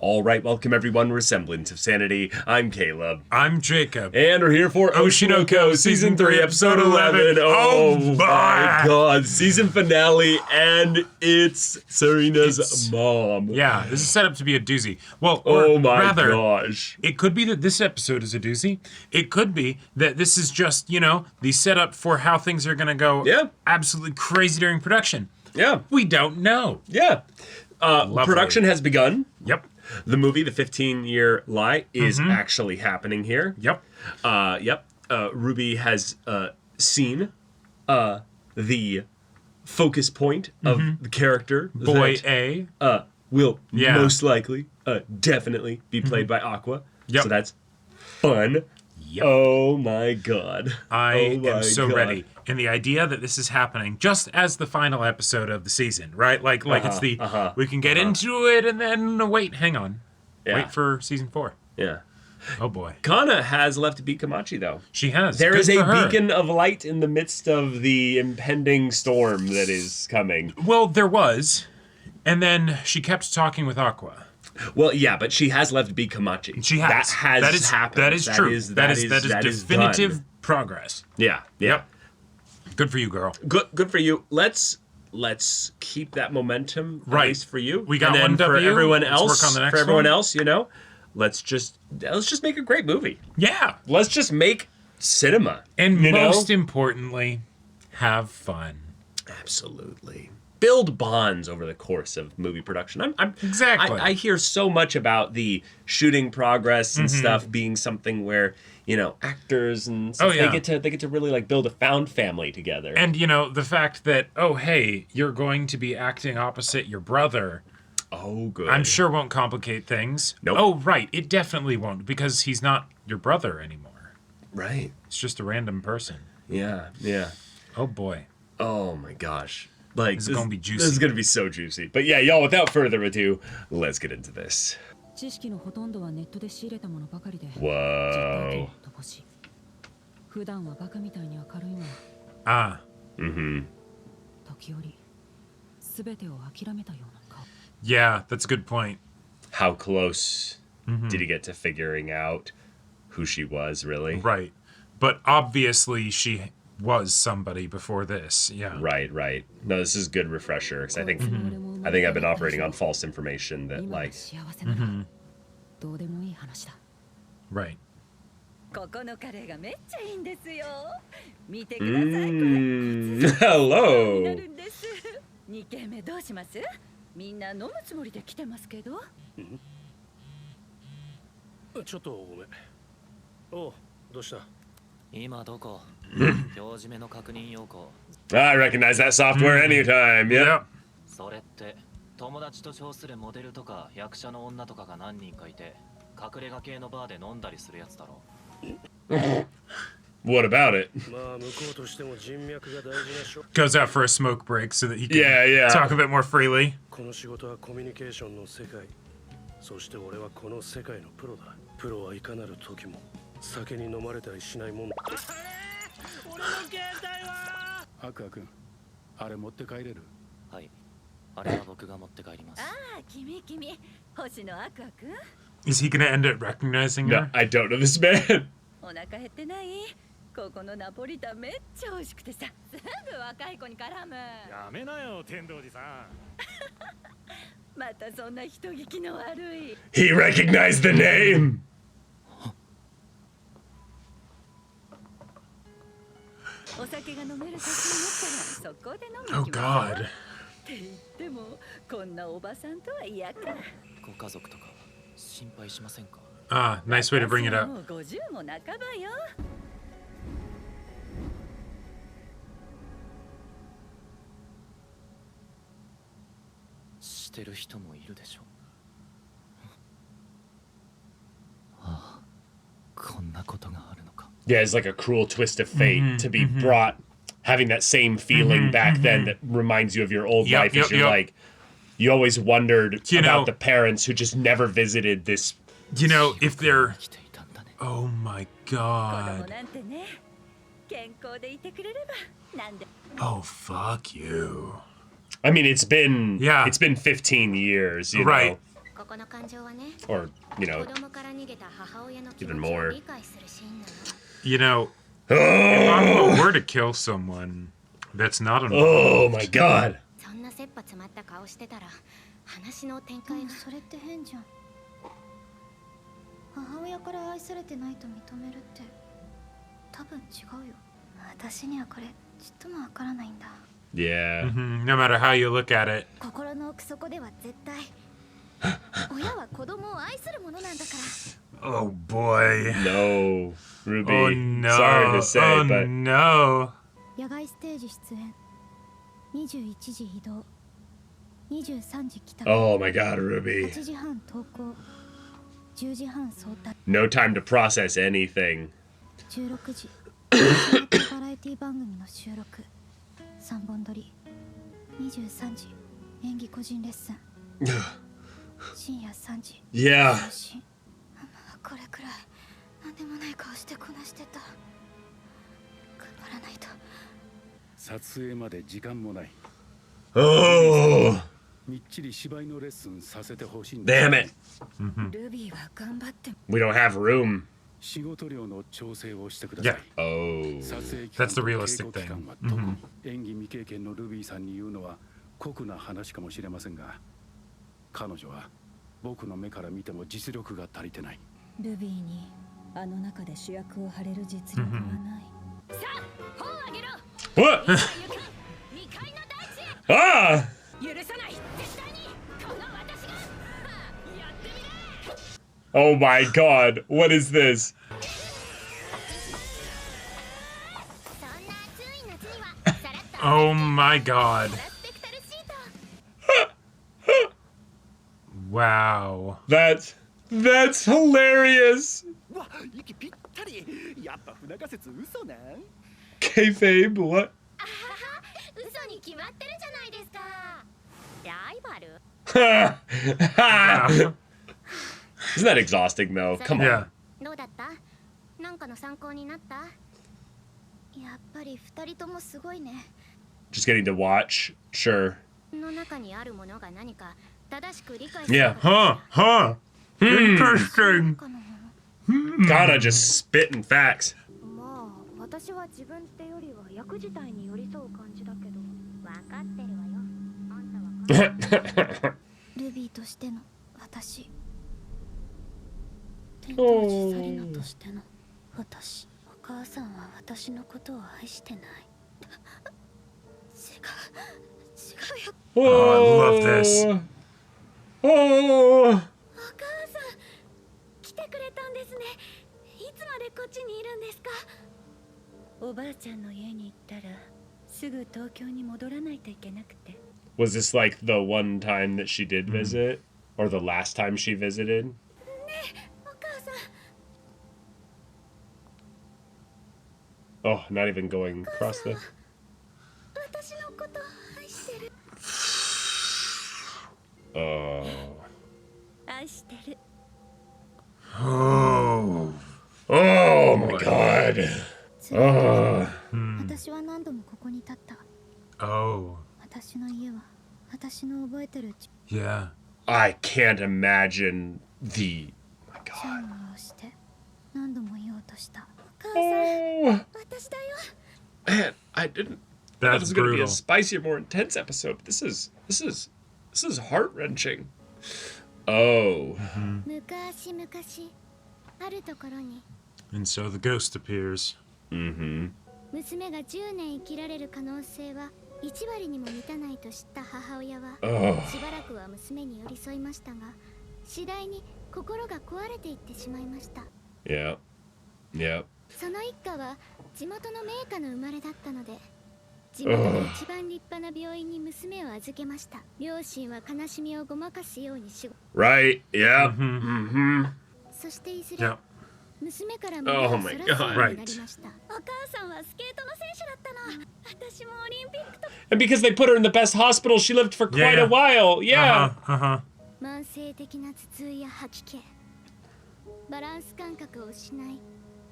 All right, welcome everyone. We're Semblance of Sanity. I'm Caleb. I'm Jacob. And we're here for Oshinoko Season 3, Episode 11. Oh my god, season finale, and it's Sarina's mom. Yeah, this is set up to be a doozy. Well, oh my rather, gosh. It could be that this episode is a doozy. It could be that this is just, the setup for how things are going to go absolutely crazy during production. Yeah. We don't know. Yeah. Production has begun. Yep. The movie, The 15-Year Lie, is actually happening here. Yep. Ruby has seen the focus point of the character. Boy that, A. Will most likely, definitely be played by Aqua. Yep. So that's fun. Yep. Oh my god. I am so ready. And the idea that this is happening just as the final episode of the season, right? Like it's the, we can get into it and then wait, hang on. Yeah. Wait for season 4. Yeah. Oh boy. Kana has left Kamachi though. She has. There Good is a for her. beacon of light in the midst of the impending storm that is coming. Well, there was. And then she kept talking with Aqua. Well, yeah, but she has left Kamachi. She has. That has happened. That is true. That is definitive done. progress. Yeah. Yep. Good for you, girl. Good for you. Let's keep that momentum at least for you. We got and then one for W. everyone Let's else. work on the next for everyone one. else, let's just make a great movie. Yeah. Let's just make cinema. And most importantly, have fun. Absolutely. Build bonds over the course of movie production. Exactly. I hear so much about the shooting progress and stuff being something where actors and stuff, they get to really like build a found family together. And the fact that hey, you're going to be acting opposite your brother. Oh, good. I'm sure won't complicate things. Nope. Oh, right. It definitely won't because he's not your brother anymore. Right. It's just a random person. Yeah. Yeah. Oh boy. Oh my gosh. Like, this is gonna be juicy. This is gonna be so juicy. But yeah, y'all, without further ado, let's get into this. Whoa. Ah. Yeah, that's a good point. How close did he get to figuring out who she was, really? Right. But obviously she was somebody before this. Yeah. Right. No, this is a good refresher because I think I've been operating on false information that like. Right. Hello. 2軒目どうします？みんな飲むつもりで来てますけど。ちょっとごめん。おう、どうした？今どこ？表示目の確認要項。I recognize that software anytime. Yeah. それって友達と称するモデルとか役者の女とかが何人かいて隠れ家系のバーで飲んだりするやつだろ。What about it? Goes out for a smoke break so that he can talk a bit more freely. この仕事はコミュニケーションの世界。そして俺はこの世界のプロだ。プロはいかなる時も酒に飲まれたりしないもんだ。俺の携帯は？アクア君、あれ持って帰れる？はい。あれは僕が持って帰ります。ああ、君、星野アクア君。Is he gonna end up recognizing her? No, I don't know this man. お腹減ってない？ここのナポリタンめっちゃ美味しくてさ、すぐ若い子に絡む。やめなよ、天童寺さん。またそんな人聞きの悪い。He recognized the name. お酒が飲める写真持ったらそこで飲む。Oh God. って言ってもこんなおばさんとは嫌か。ご家族とか心配しませんか？ Ah, nice way to bring it up. もう50も半ばよ。してる人もいるでしょ。ああ、こんなことがあるのか。Yeah, it's like a cruel twist of fate to be brought, having that same feeling back then that reminds you of your old life. As you're like, you always wondered about the parents who just never visited this. If they're. Oh my God. Oh, fuck you. I mean, it's been 15 years, you right. know. Or, you know, even more. You know, if Aqua were to kill someone, that's not an. Oh my god. そんな切羽詰まった顔してたら話の展開がそれって変じゃん。母親から愛されてないと認めるって多分違うよ。私にはこれちっともわからないんだ。Yeah. No matter how you look at it. 心の奥底では絶対親は子供を愛するものなんだから。Oh boy. No, Ruby. Oh no. Sorry to say, oh but no. 野外ステージ出演。21時移動。23時帰宅。oh my god, Ruby. 8時半投稿。10時半早退。No time to process anything. 16時。バラエティ番組の収録。3本撮り。23時。演技個人レッスン。深夜3時。Yeah. これくらい何でもない顔してこなしてた。頑張らないと。撮影まで時間もない。Oh, みっちり芝居のレッスンさせてほしいん damn it. ルビーは頑張って。 We don't have room. 仕事量の調整をしてください。 Oh. 撮影期 That's 間 the realistic と稽古期間は特に演技未経験のルビーさんに言うのは酷な話かもしれませんが、彼女は僕の目から見ても実力が足りてない。ルビーにあの中で主役を張れる実力はない。さあ、本をあげろ。 What? 未開の大地へ。 Ah! 許さない。絶対にこの私がやってみる。 Oh my god. What is this? そんな暑い夏にはさらっと Oh my god. スペクタルシート。 Wow. That's hilarious. わ、息ぴったり。やっぱ不仲説嘘なん？ Kayfabe, what? あはは、嘘に決まってるじゃないですか。ライバル？ Isn't that exhausting though? Come on. Yeah. どうだった？なんかの参考になった？やっぱり二人ともすごいね。 Just getting to watch. Sure. の中にあるものが何か正しく理解 Yeah. Huh. Interesting. Gotta just spitting facts. まあ、私は自分ってよりは役自体に寄り添う感じだけど。わかってるわよ。あんたはルビーとしての私。天道寺サリナとしての私。お母さんは私のことを愛してない。違うよ。 Oh, I love this. Oh. お母さん来てくれたんですね。いつまでこっちにいるんですか？おばあちゃんの家に行ったらすぐ東京に戻らないといけなくて。 Was this like the one time that she did visit? Or the last time she visited? ねえ、お母さん。 Oh, not even going across the... 私のこと愛してる。 Oh. 愛してる。 Oh. Oh my god. Oh. 私は何度もここに立った。 Oh. 私の家は私の覚えてる Yeah. I can't imagine the... My チャ god. イムを押して何度も言おうとした。お母さん、 Oh. 私だよ。 Man, I didn't... That That's was going to be a brutal. spicier, more intense episode. This is heart-wrenching. Oh. 昔々あるところに And so the ghost appears. Mm-hmm. 娘が10年生きられる可能性は1割にも満たないと知った母親は Oh. しばらくは娘に寄り添いましたが、次第に心が壊れていってしまいました。 Yeah. Yep. その一家は地元の名家の生まれだったので、地元で一番立派な病院に娘を預けました。両親は悲しみをごまかすように仕事。 Right. Yep. Mm-hmm. そしていずれ Yep. 娘から目をそらすようになりま God. した。お母さんはスケートの選手だったの。私もオリンピックと And because they put her in the best hospital, she lived for quite Yeah. a while. Yeah. Uh-huh. 慢性的な頭痛や吐き気、バランス感覚を失い、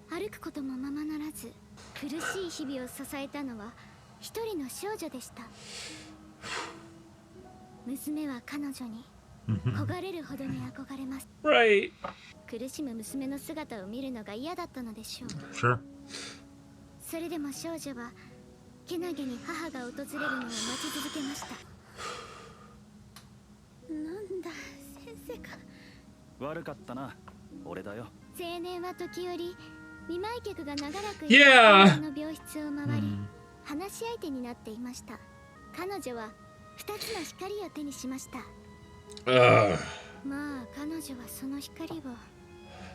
歩くこともままならず、苦しい日々を支えたのは一人の少女でした。娘は彼女に焦がれるほどに憧れます。 Right. 苦しむ娘の姿を見るのが嫌だったのでしょう。 Sure. それでも少女はけなげに母が訪れるのを待ち続けました。なんだ、先生か。悪かったな、俺だよ。青年は時折見舞い客が長らく Yeah. の病室を回り、話し相手になっていました。彼女は2つの光を手にしました。まあ彼女はその光を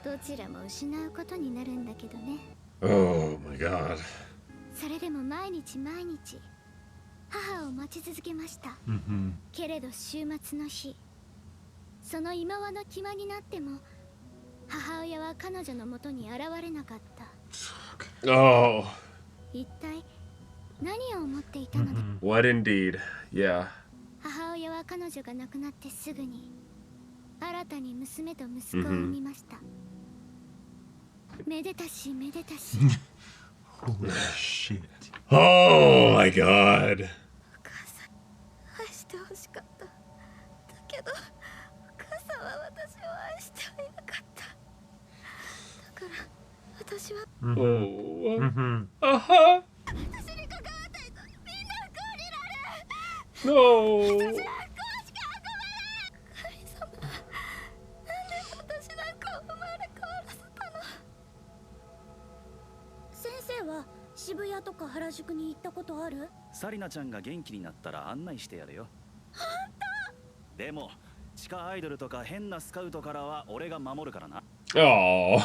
どちらも失うことになるんだけどね。 Oh my god. それでも毎日毎日母を待ち続けました。けれど週末の日、その今はの際になっても母親は彼女のもとに現れなかった。 Oh. 一体何を思っていたので、What indeed. Yeah. 母親は彼女が亡くなってすぐに新たに娘と息子を産みました。めでたしめでたし。 Holy shit. Oh my god. お母さん、愛してほしかった。だけど、お母さんは私を愛してはいなかった。だから、私は、 Oh. Mm-hmm. 私に関わった人、みんな不幸になる。 No. 私は不幸しか運ばれ。神様、なんで私なんか生まれ変わらせたの。先生は渋谷とか原宿に行ったことある？サリナちゃんが元気になったら案内してやるよ。本当？でも地下アイドルとか変なスカウトからは俺が守るからな。 Oh.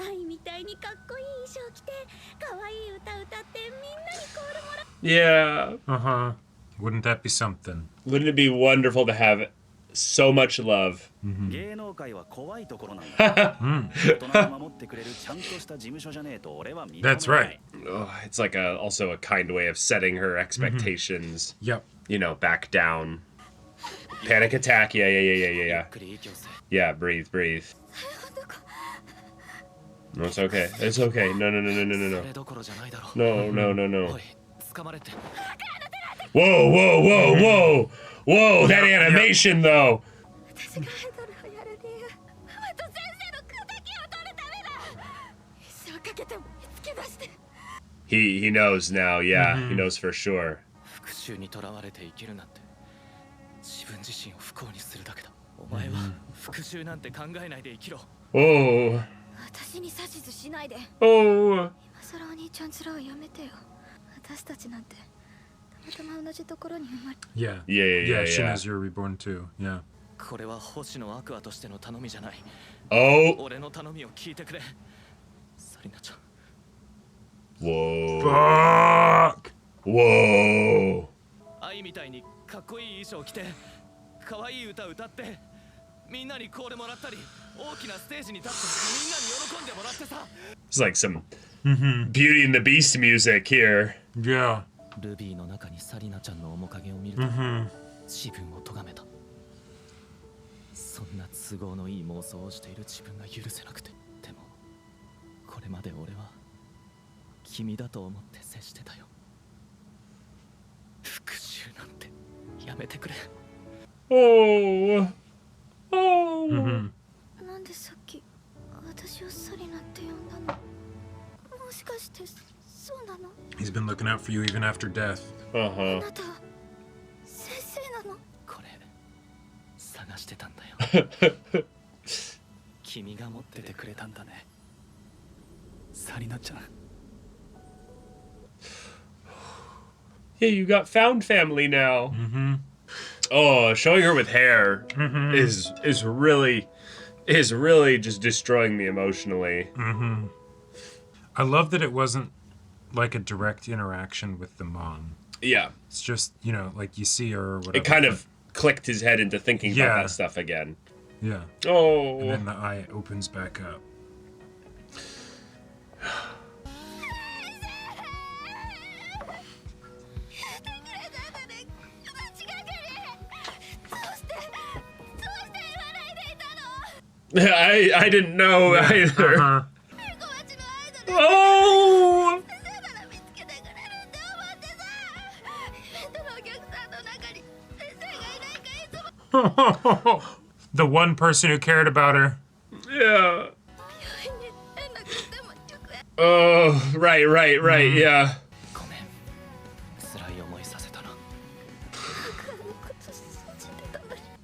愛みたいにかっこいい衣装着て可愛い歌歌ってみんなにコールもら Yeah. Uh-huh. Wouldn't that be something? Wouldn't it be wonderful to have so much love? 芸能界は怖いところなんだ。大人を守ってくれるちゃんとした事務所じゃねえと俺は認めない。 That's right. Oh, it's like also a kind way of setting her expectations. Yep. You know, back down. Panic attack. Yeah. ゆっくり息を吸 Yeah, breathe. No, it's okay. It's okay. No. え。それどころじゃないだろう。 No. おい、掴まれて。 Whoa. Whoa, that animation though. 私がアイドルをやる理由、ママと先生の敵を取るためだ。一生かけても見つけ出して。 He knows now. Yeah, he knows for sure. 復讐にとらわれて生きるなんて自分自身を不幸にするだけだ。お前は復讐なんて考えないで生きろ。 Oh. 私に指図しないで。 Oh. 今更お兄ちゃん面をやめてよ。私たちなんてたまたま同じところに生まれ。 Yeah. Yeah. She knows you're reborn too. Yeah. これは星のアクアとしての頼みじゃない。 Oh. 俺の頼みを聞いてくれ。サリナちゃん。 Whoa. Fuck. Whoa. 愛みたいにかっこいい衣装着て可愛い歌歌ってみんなにコールもらったり大きなステージに立ってみんなに喜んでもらってさ。 It's like some Beauty and the Beast music here. Yeah. ルビーの中にサリナちゃんの面影を見ると自分を咎めた。そんな都合のいい妄想をしている自分が許せなくて。でもこれまで俺は君だと思って接してたよ。復讐なんてやめてくれ。 Oh. なんでさっき私をサリナって呼んだの？もしかしてそうなの？ He's been looking out for you even after death. Uh あ huh. なた先生なの？これ探してたんだよ。君が持っててくれたんだね。サリナちゃん。 Yeah, you got found family now. Oh, showing her with hair is really just destroying me emotionally. I love that it wasn't like a direct interaction with the mom. Yeah, It's just, you know, like you see her or whatever. it kind of clicked his head into thinking about Yeah. that stuff again. Yeah. Oh. And then the eye opens back up. どうして言わないでいたの？ I didn't know either. Uh-huh. 小町のアイドル Oh. 先生なら見つけてくれるって思ってさ。イベントのお客さんの中に先生がいないかいつも The one person who cared about her. Yeah. Oh, right, yeah. ごめん辛い思いさせたな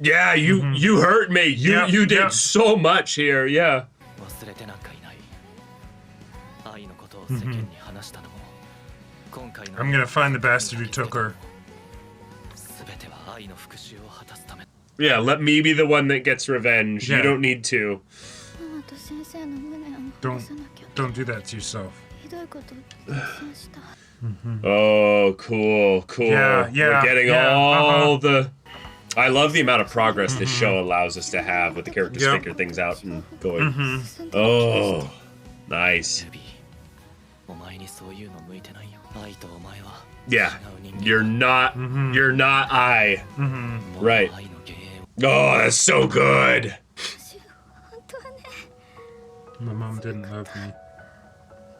Yeah, you hurt me. You did so much here. Yeah. 忘れてなんかいない愛のことを世間に話したのも今回の I'm gonna find the bastard who took her. 全ては愛の復讐を果たすため Yeah, let me be the one that gets revenge. Yeah. You don't need to. ママと先生の無念を Don't 殺さなきゃ don't do that to yourself. ひどいことを発した Oh, cool. Yeah, We're getting yeah, all the... I love the amount of progress this show allows us to have with the characters Yep. figure things out and going. Oh, nice. ルビーお前にそういうの向いてないよ愛とお前は Yeah, 違う人間 you're not I. もう right. 愛の原因 Oh, that's so good. 本当はね My mom didn't love me.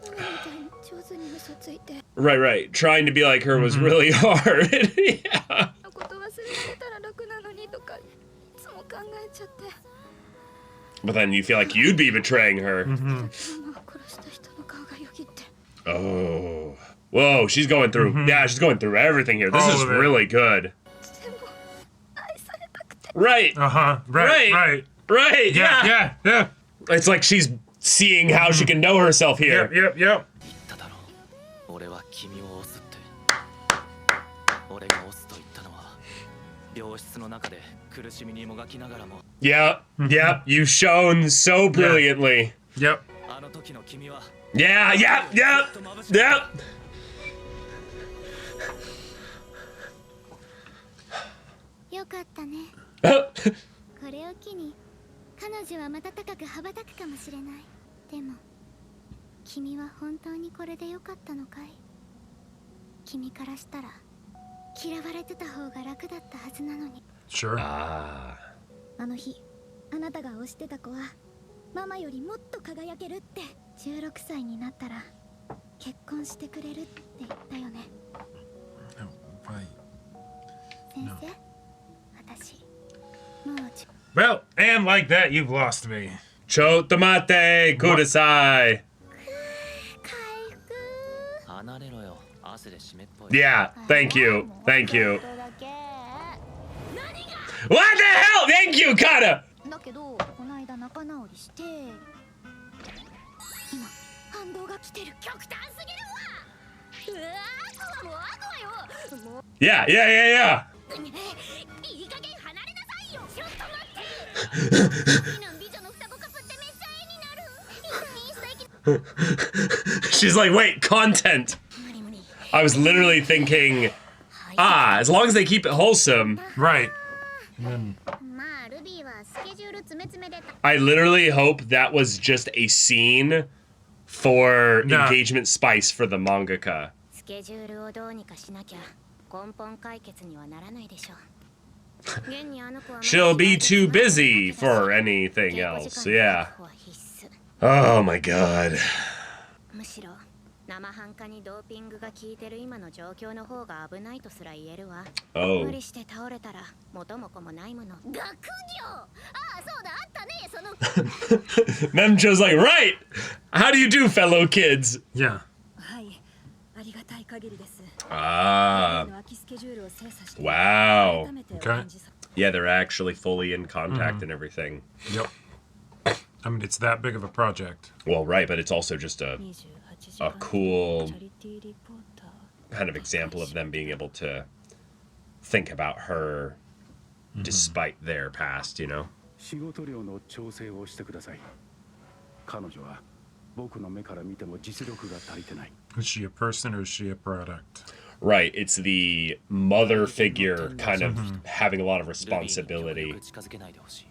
ママみたいに上手に嘘ついて Right. Trying to be like her was really hard. Yeah. のこと忘れられたら楽なのにとかいつも考えちゃって But then you feel like you'd be betraying her. ママを殺した人の顔がよぎって Oh. Whoa, she's going through. Yeah, she's going through everything here. This All is of it. really good. でも愛されたくて Right. Uh-huh. Right. Right. Right. Right. Yeah. Yeah. It's like she's seeing how she can know herself here. Yep. 言っただろう俺は君を押すって俺が押すと言ったのは病室の中で苦しみにもがきながらも Yep. You shone so brilliantly. Yep. あの時の君は Yeah. Yep. よかったね Yep. これを機に彼女はまた高く羽ばたくかもしれないでも君は本当にこれでよかったのかい君からしたら嫌われてた方が楽だったはずなのに Sure. あの日あなたが推してた子はママよりもっと輝けるって16歳になったら結婚してくれるって言ったよね Why? 先生私もうWell, and like that, you've lost me. Chotomate kudasai. 回復離れろよ汗で湿っぽい Yeah. Thank you. 何が What the hell? Thank you, Kata. だけどこの間仲直りして今反動が来てる極端すぎるわ悪魔も悪魔よもう Yeah. いい加減離れなさいよちょっと待って美男美女の双子カップってめっちゃ絵になる痛い素敵 She's like, wait, content. 無理無理 I was literally thinking, as long as they keep it wholesome. Right. まあルビーはスケジュール詰め詰めで I literally hope that was just a scene for Nah. engagement spice for the mangaka. スケジュールをどうにかしなきゃ根本解決にはならないでしょう現にあの子は She'll be too busy for anything else. Yeah. Oh my god. むしろ生半可にドーピングが効いてる今の状況の方が危ないとすら言えるわ Oh. 無理して倒れたら元も子もないもの学業ああそうだあったねその Memcho's like, right. How do you do, fellow kids? Yeah. はいありがたい限りです Ah. 空きスケジュールを精査して Wow. 改めてお Okay. 返事さ Yeah, they're actually fully in contact and everything. Yep. I mean, it's that big of a project. Well, right, but it's also just a 28時 a 間 cool チャリティーリポーター kind of example of them being able to think about her despite their past, you know? 仕事量の調整をしてください彼女は僕の目から見ても実力が足りてない Is she a person or is she a product? Right, it's the mother figure kind of having a lot of ルビーに極 responsibility. 力近づけないでほしい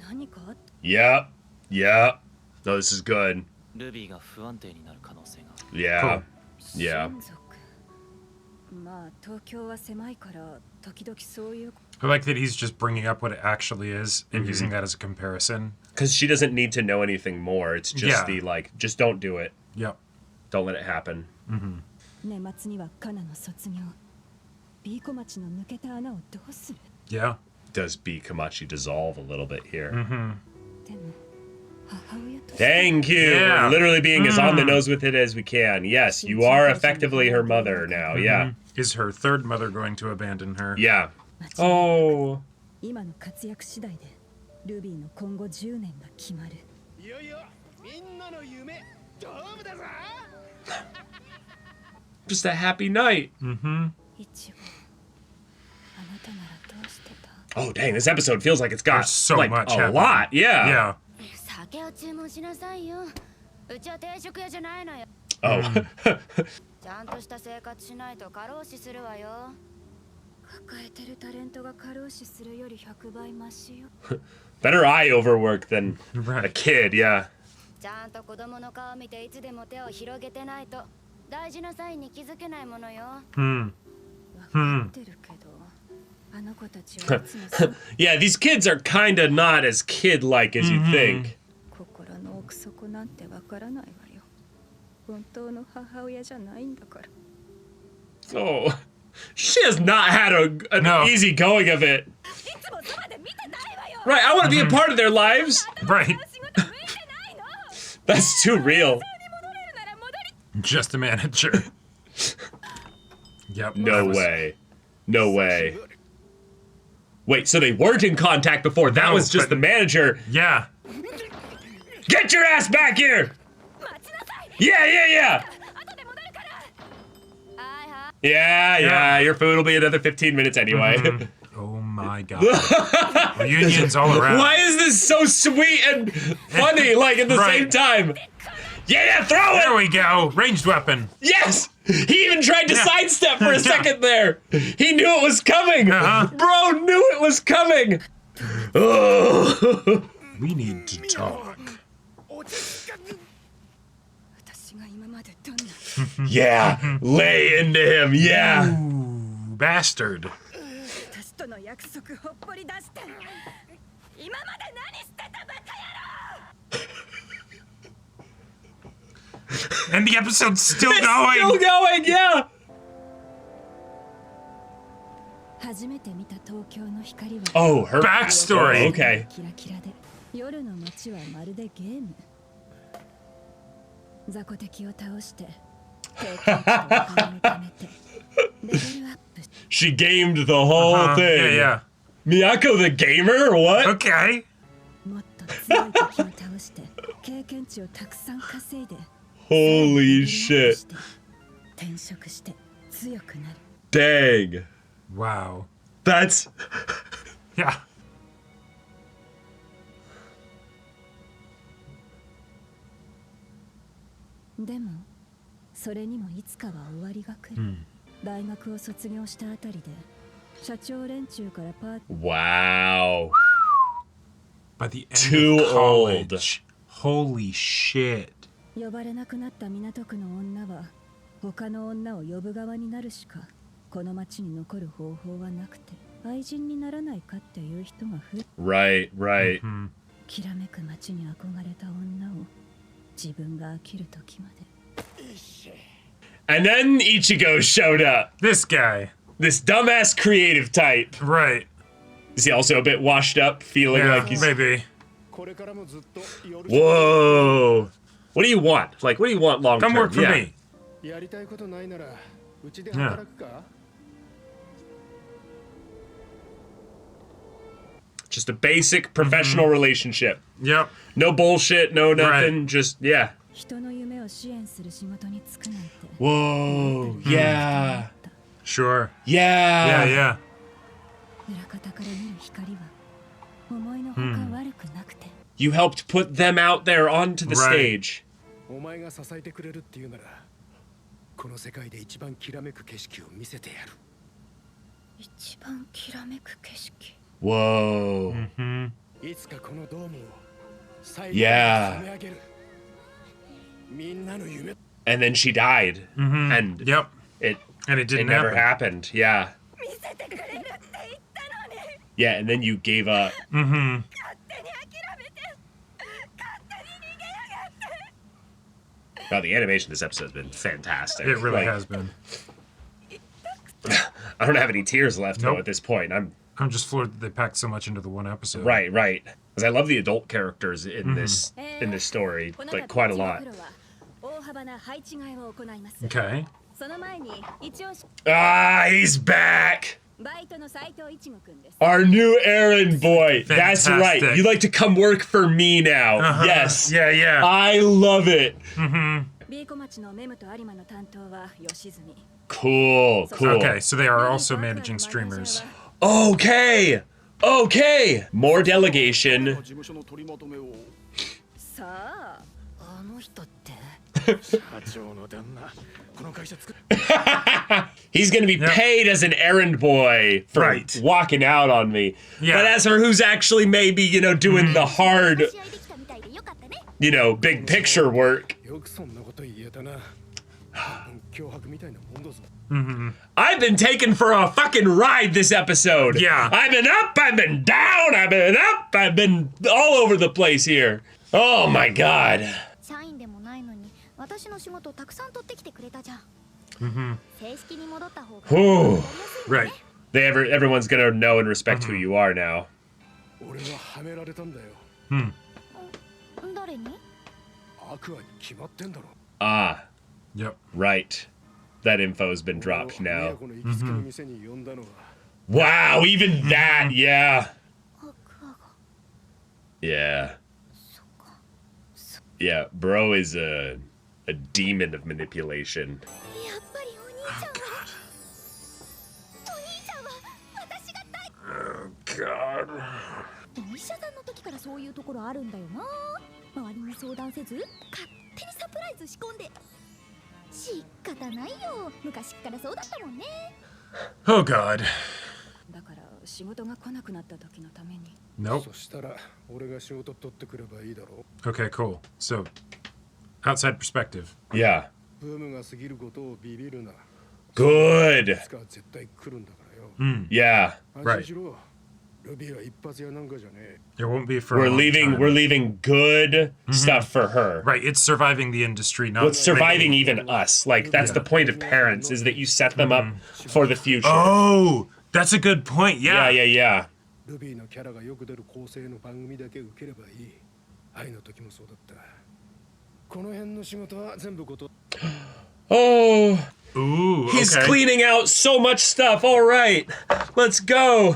何かあっ Yep. Yep. No, this is good. ルビーが不安定になる可能性が Yeah. Yeah. 親族まあ東京は狭いから時々そういう I like that he's just bringing up what it actually is and using that as a comparison. Because she doesn't need to know anything more. It's just Yeah. the, like, just don't do it. Yep. Don't let it happen. 年末にはカナの卒業 B 小町の抜けた穴をどうする Yeah. does be Kamachi dissolve a little bit here. でも母親と Thank you. Yeah. We're literally being as on the nose with it as we can. Yes, you are effectively her mother now. Yeah. Is her third mother going to abandon her? Yeah. Oh. 今の活躍次第でルビーの今後10年が決まる。いよいよみんなの夢ドームだぞ。 Just a happy night. いちご、あなたならどうしてた？ Oh, dang. This episode feels like it's got There's so like much a happening. lot. Yeah. Yeah. 酒を注文しなさいよ。うちは定食屋じゃないのよ。 Oh. ちゃんとした生活しないと過労死するわよ。抱えてるタレントが過労死するより100倍マシよ。 Better eye overwork than a Right. kid. Yeah. ちゃんと子供の顔見ていつでも手を広げてないと大事なサインに気づけないものよ。Hmm. わかってるけど、あの子たちはいつもそう Yeah, these kids are kind of not as kid-like as you think. 心の奥底なんてわからないわよ。本当の母親じゃないんだから。 Oh. She has not had an No. easy going of it. いつもそばで見てないわよ。 Right, I want to be a part of their lives. Right. 仕事向いてないの。 That's too real. 戻れるなら戻り。 Just a manager. Yep. No that was- way. No way. Wait, so they weren't in contact before. That No, was just but- the manager. Yeah. Get your ass back here! 待ちなさい。 Yeah, yeah, 後で戻るから。はいはい。 yeah. Yeah, Yeah. your food will be another 15 minutes anyway. Oh my god. Reunions all around. Why is this so sweet and funny, like, at the Right. same time? Yeah, throw There it! we go. Ranged weapon. Yes! He even tried to Yeah. sidestep for a Yeah. second there. He knew it was coming. Uh-huh. Bro knew it was coming. Oh. We need to talk. 私が今までどんな Yeah, lay into him. Yeah. Ooh, bastard. 私との約束ほっぽり出して。今まで何してたバカ野郎。 And the episode's still It's going. still going. Yeah. 初めて見た東京の光は Oh, her Backstory. Oh, okay. キラキラで、夜の街はまるでゲーム。雑魚敵を倒して経験値とお金を貯めてレベルアップ。 She gamed the whole Uh-huh. thing. Yeah, Miyako the gamer or what? yeah. Okay. もっと強い敵を倒して経験値をたくさん稼いで Holy レベルアップ shit. して転職して強くなる。 Dang. Wow. That's Yeah. でもそれにもいつかは終わりが来る、大学を卒業したあたりで社長連中からパーティー wow. By the end Too of college. Holy shit. 呼ばれなくなった港区の女は他の女を呼ぶ側になるしかこの町に残る方法はなくて愛人にならないかっていう人が増え Right, right. きらめく町に憧れた女を自分が飽きる時まで And then Ichigo showed up. This guy. This dumbass creative type. Right. Is he also a bit washed up, feeling Yeah, like he's... maybe. これからもずっとよろしく Whoa. What do you want? Like, what do you want long Come term? work for Yeah. me. やりたいことないならうちで働くか Just a basic professional relationship. Yep. No bullshit, no nothing. Just, yeah. 人の夢を支援する仕事に就くなんて Whoa. Yeah. Sure. Yeah. Yeah, yeah. 裏方から見る光は思いのほか悪くなくて You helped put them out there onto the Right. stage. お前が支えてくれるっていうならこの世界で一番きらめく景色を見せてやる一番きらめく景色 Whoa. いつかこのドームを最後に Yeah. 染め上げるみんなの夢 And then she died. And Yep. it And it it didn't never happen. happened. Yeah. 見せてくれるって言ったのに Yeah, and then you gave up. 勝手に諦めて勝手に逃げやがって Wow, the animation of this episode has been fantastic. It really Like, has been. I don't have any tears left though Nope. at this point. I'm I'm just floored that they packed so much into the one episode. Right. Because I love the adult characters in this story, like quite a lot. Okay. Ah, he's back. Our new errand boy. Fantastic. That's right. You like to come work for me now. Yes. Yeah. I love it. Cool. Okay, so they are also managing streamers. Okay. More delegation. He's gonna be paid as an errand boy for walking out on me. Yeah. But as for who's actually maybe, doing the hard, big picture work. I've been taken for a fucking ride this episode. Yeah. I've been up, I've been down, I've been up, I've been all over the place here. Oh my god. Whew. Right. Everyone's gonna know and respect who you are now. Ah. Yep. Right. That info's been dropped now. Wow, even that, yeah. Yeah, bro is a demon of manipulation. Oh, God. お医者さんの時からそういうところあるんだよな。周りに相談せず勝手にサプライズ仕込んで。仕方ないよ。昔からそうだったもんね。Oh, God. だから仕事が来なくなった時のために。Nope. そしたら俺が仕事取ってくればいいだろう。 Okay, cool. So, outside perspective. Yeah. ブームが過ぎることをビビるな。 Good. いつか絶対来るんだからよ。Yeah. 安心しろ。ルビーは一発やなんかじゃねえ。 It won't be for We're a long leaving time. we're leaving good stuff for her. Right, it's surviving the industry, not What's surviving even us. Like that's the point of parents is that you set them up for the future. Oh, that's a good point. Yeah. Yeah. ルビーのキャラがよく出る構成の番組だけ受ければいい。愛の時もそうだった。この辺の仕事は全部こと。 Oh, Ooh, he's okay. cleaning out so much stuff. All right. Let's go.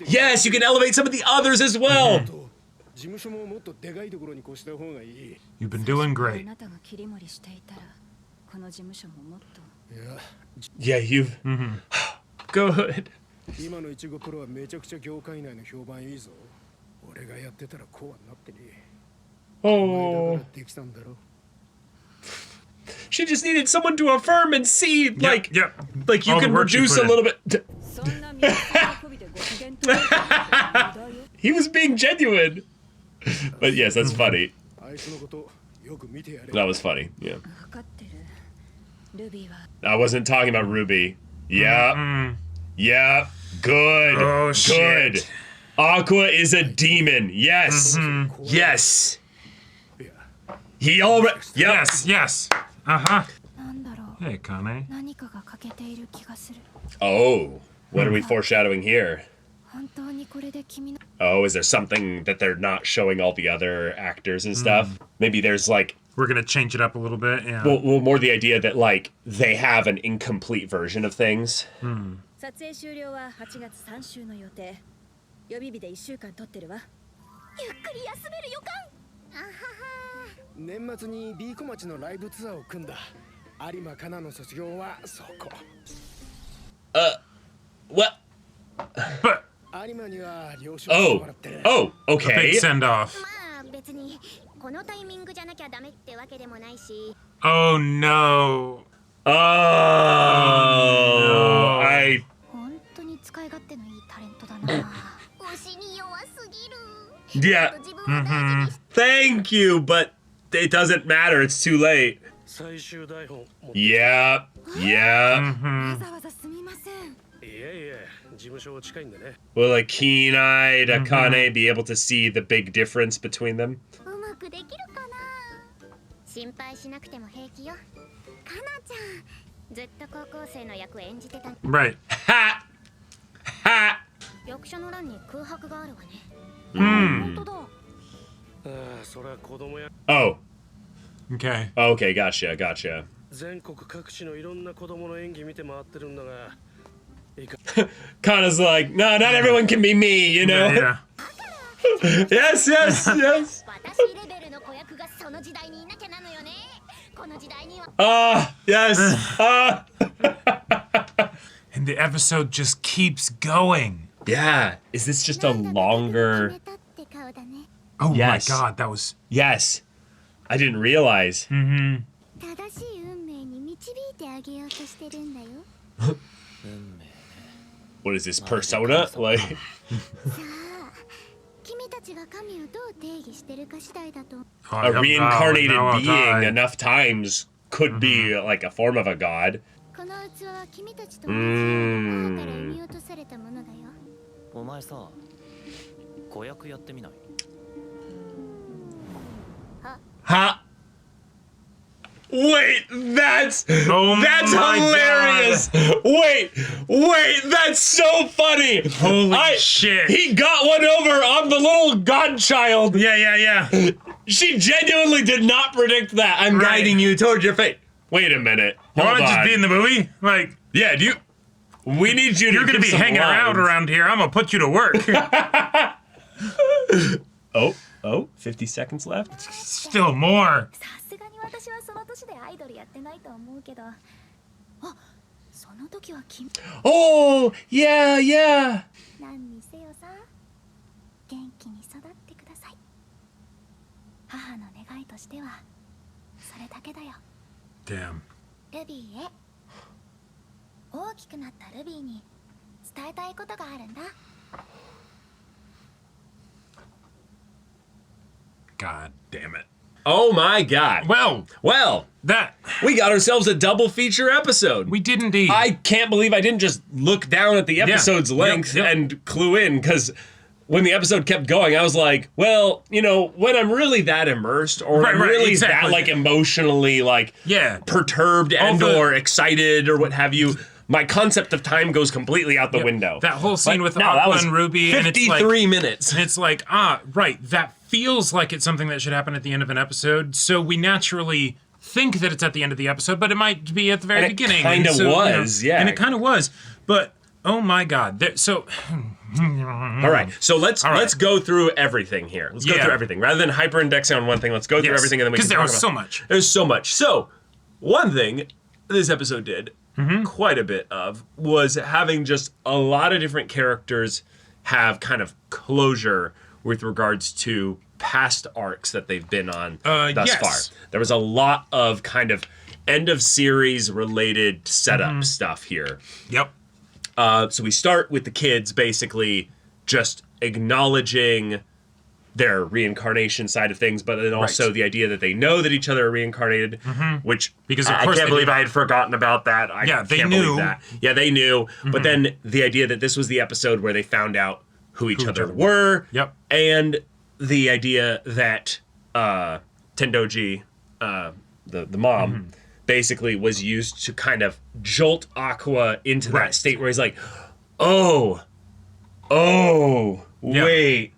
Yes, you can elevate some of the others as well. 事務所ももっとでかいところに越した方がいい。 You've been doing あ great. なたが切り盛りしていたらこの事務所ももっと。いや、 Yeah, you've good. 今のイチゴプロはめちゃくちゃ業界内の評判いいぞ。俺がやってたらこうはなってね。お前だからできたんだろ。 She just needed someone to affirm and see, like, Yep. like you All the can work she reduce put a in. little bit. そんな見せたこびでご機嫌取るのは無駄よ。 He was being genuine. But yes, that's funny. あいつのことよく見てやれ。 That was funny. Yeah. 分かってる。ルビーは I wasn't talking about Ruby. Yeah. Yeah. Good. Oh, Good. shit. Aqua is a demon. Yes. Yes. He already. Yep. Yes. Uh-huh. なんだろう。 Hey, Kane. 何かが欠けている気がする。 Oh. What are we foreshadowing here? 本当にこれで君の Oh, is there something that they're not showing all the other actors and stuff? Maybe there's like, We're gonna change it up a little bit. Yeah. well, more the idea that like they have an incomplete version of things. 撮影終了は8月3週の予定。予備日で1週間取ってるわ。ゆっくり休める予感。あはは。年末に B 小町のライブツアーを組んだ。有馬かなの卒業はそこ。 What? But 有馬には了承してもらってる。 Oh, big okay. send off. まあ別にこのタイミングじゃなきゃダメってわけでもないし。 Oh no. Oh, no. I. 本当に使い勝手のいいタレントだな。推しに弱すぎる。 Yeah. 自分を大事にし Thank you, but it doesn't matter. It's too late. 最終台本持って Yeah. Yeah. わざわざすみません。いやいや、事務所近いんでね。 Will a keen-eyed Akane be able to see the big difference between them? うまくできるかな。心配しなくても平気よ。かなちゃん、ずっと高校生の役演じてた。 Right. Ha! Ha! 役所の欄に空白があるわね。本当だ。それは子供や Oh, Okay. okay, gotcha. 全国各地のいろんな子供の演技見て回ってるんだが Kana's like, no, not everyone can be me, you know? Yeah. Yes. 私レベルの子役がその時代にいなきゃなのよね。この時代には Yes. And the episode just keeps going. Yeah. Is this just a longer... 決めたって顔だね。 Oh Yes. my god, that was... Yes. I didn't realize. 正しい運命に導いてあげようとしてるんだよ。What is this, persona? Like, さあ、君たちが神をどう定義してるか次第だと。 a reincarnated now I'll being die. enough times could be like a form of a god. この器は君たちと同じように母から産み落とされたものだよ。お前さ子役やってみない？ Ha! Wait, that's Oh that's my hilarious. Wait, that's so funny. Holy shit. He got one over on the little godchild. Yeah. She genuinely did not predict that. I'm Right. guiding you towards your fate. Wait a minute. You Hold want to on. just be in the movie? Like, Yeah, do you? We need you to. you're going to give be some hanging lines. around here. I'm going to put you to work. Oh, 50 seconds left. Still more. さすがに私はその年でアイドルやってないと思うけど。あ、その時は君。 Oh, yeah. 何にせよさ、元気に育ってください。母の願いとしてはそれだけだよ。 Damn. ルビーへ。大きくなったルビーに伝えたいことがあるんだ。 God damn it. Oh my God. Well, that We got ourselves a double feature episode. we did indeed. I can't believe I didn't just look down at the episode's length Yep. and clue in, because when the episode kept going, I was like, well, you know, when I'm really that immersed or Right, I'm right, really exactly. that like emotionally like Yeah. perturbed and the- or excited or what have you, my concept of time goes completely out the window. That whole scene But with no, that Aqua was and Ruby, and it's 53 like, minutes. and it's like, right, that feels like it's something that should happen at the end of an episode. So we naturally think that it's at the end of the episode, but it might be at the very And it beginning. kinda so, was, yeah. And it kind of was, but oh my god, so All right, so let's go through everything here. Let's go Yeah. through everything rather than hyper indexing on one thing. Let's go through Yes, everything, and then we can because there talk was about- so much. There's so much. So one thing this episode did quite a bit of was having just a lot of different characters have kind of closure with regards to past arcs that they've been on thus yes. far. There was a lot of kind of end of series related setup stuff here. Yep. So we start with the kids basically just acknowledging their reincarnation side of things, but then also Right. the idea that they know that each other are reincarnated, which Because, of I course, can't they believe knew I had forgotten about that. I Yeah, they can't knew. believe that. Yeah, they knew. But then the idea that this was the episode where they found out who each other were. Yep. And the idea that Tendoji, the mom, basically was used to kind of jolt Aqua into that Right. state where he's like, oh, wait.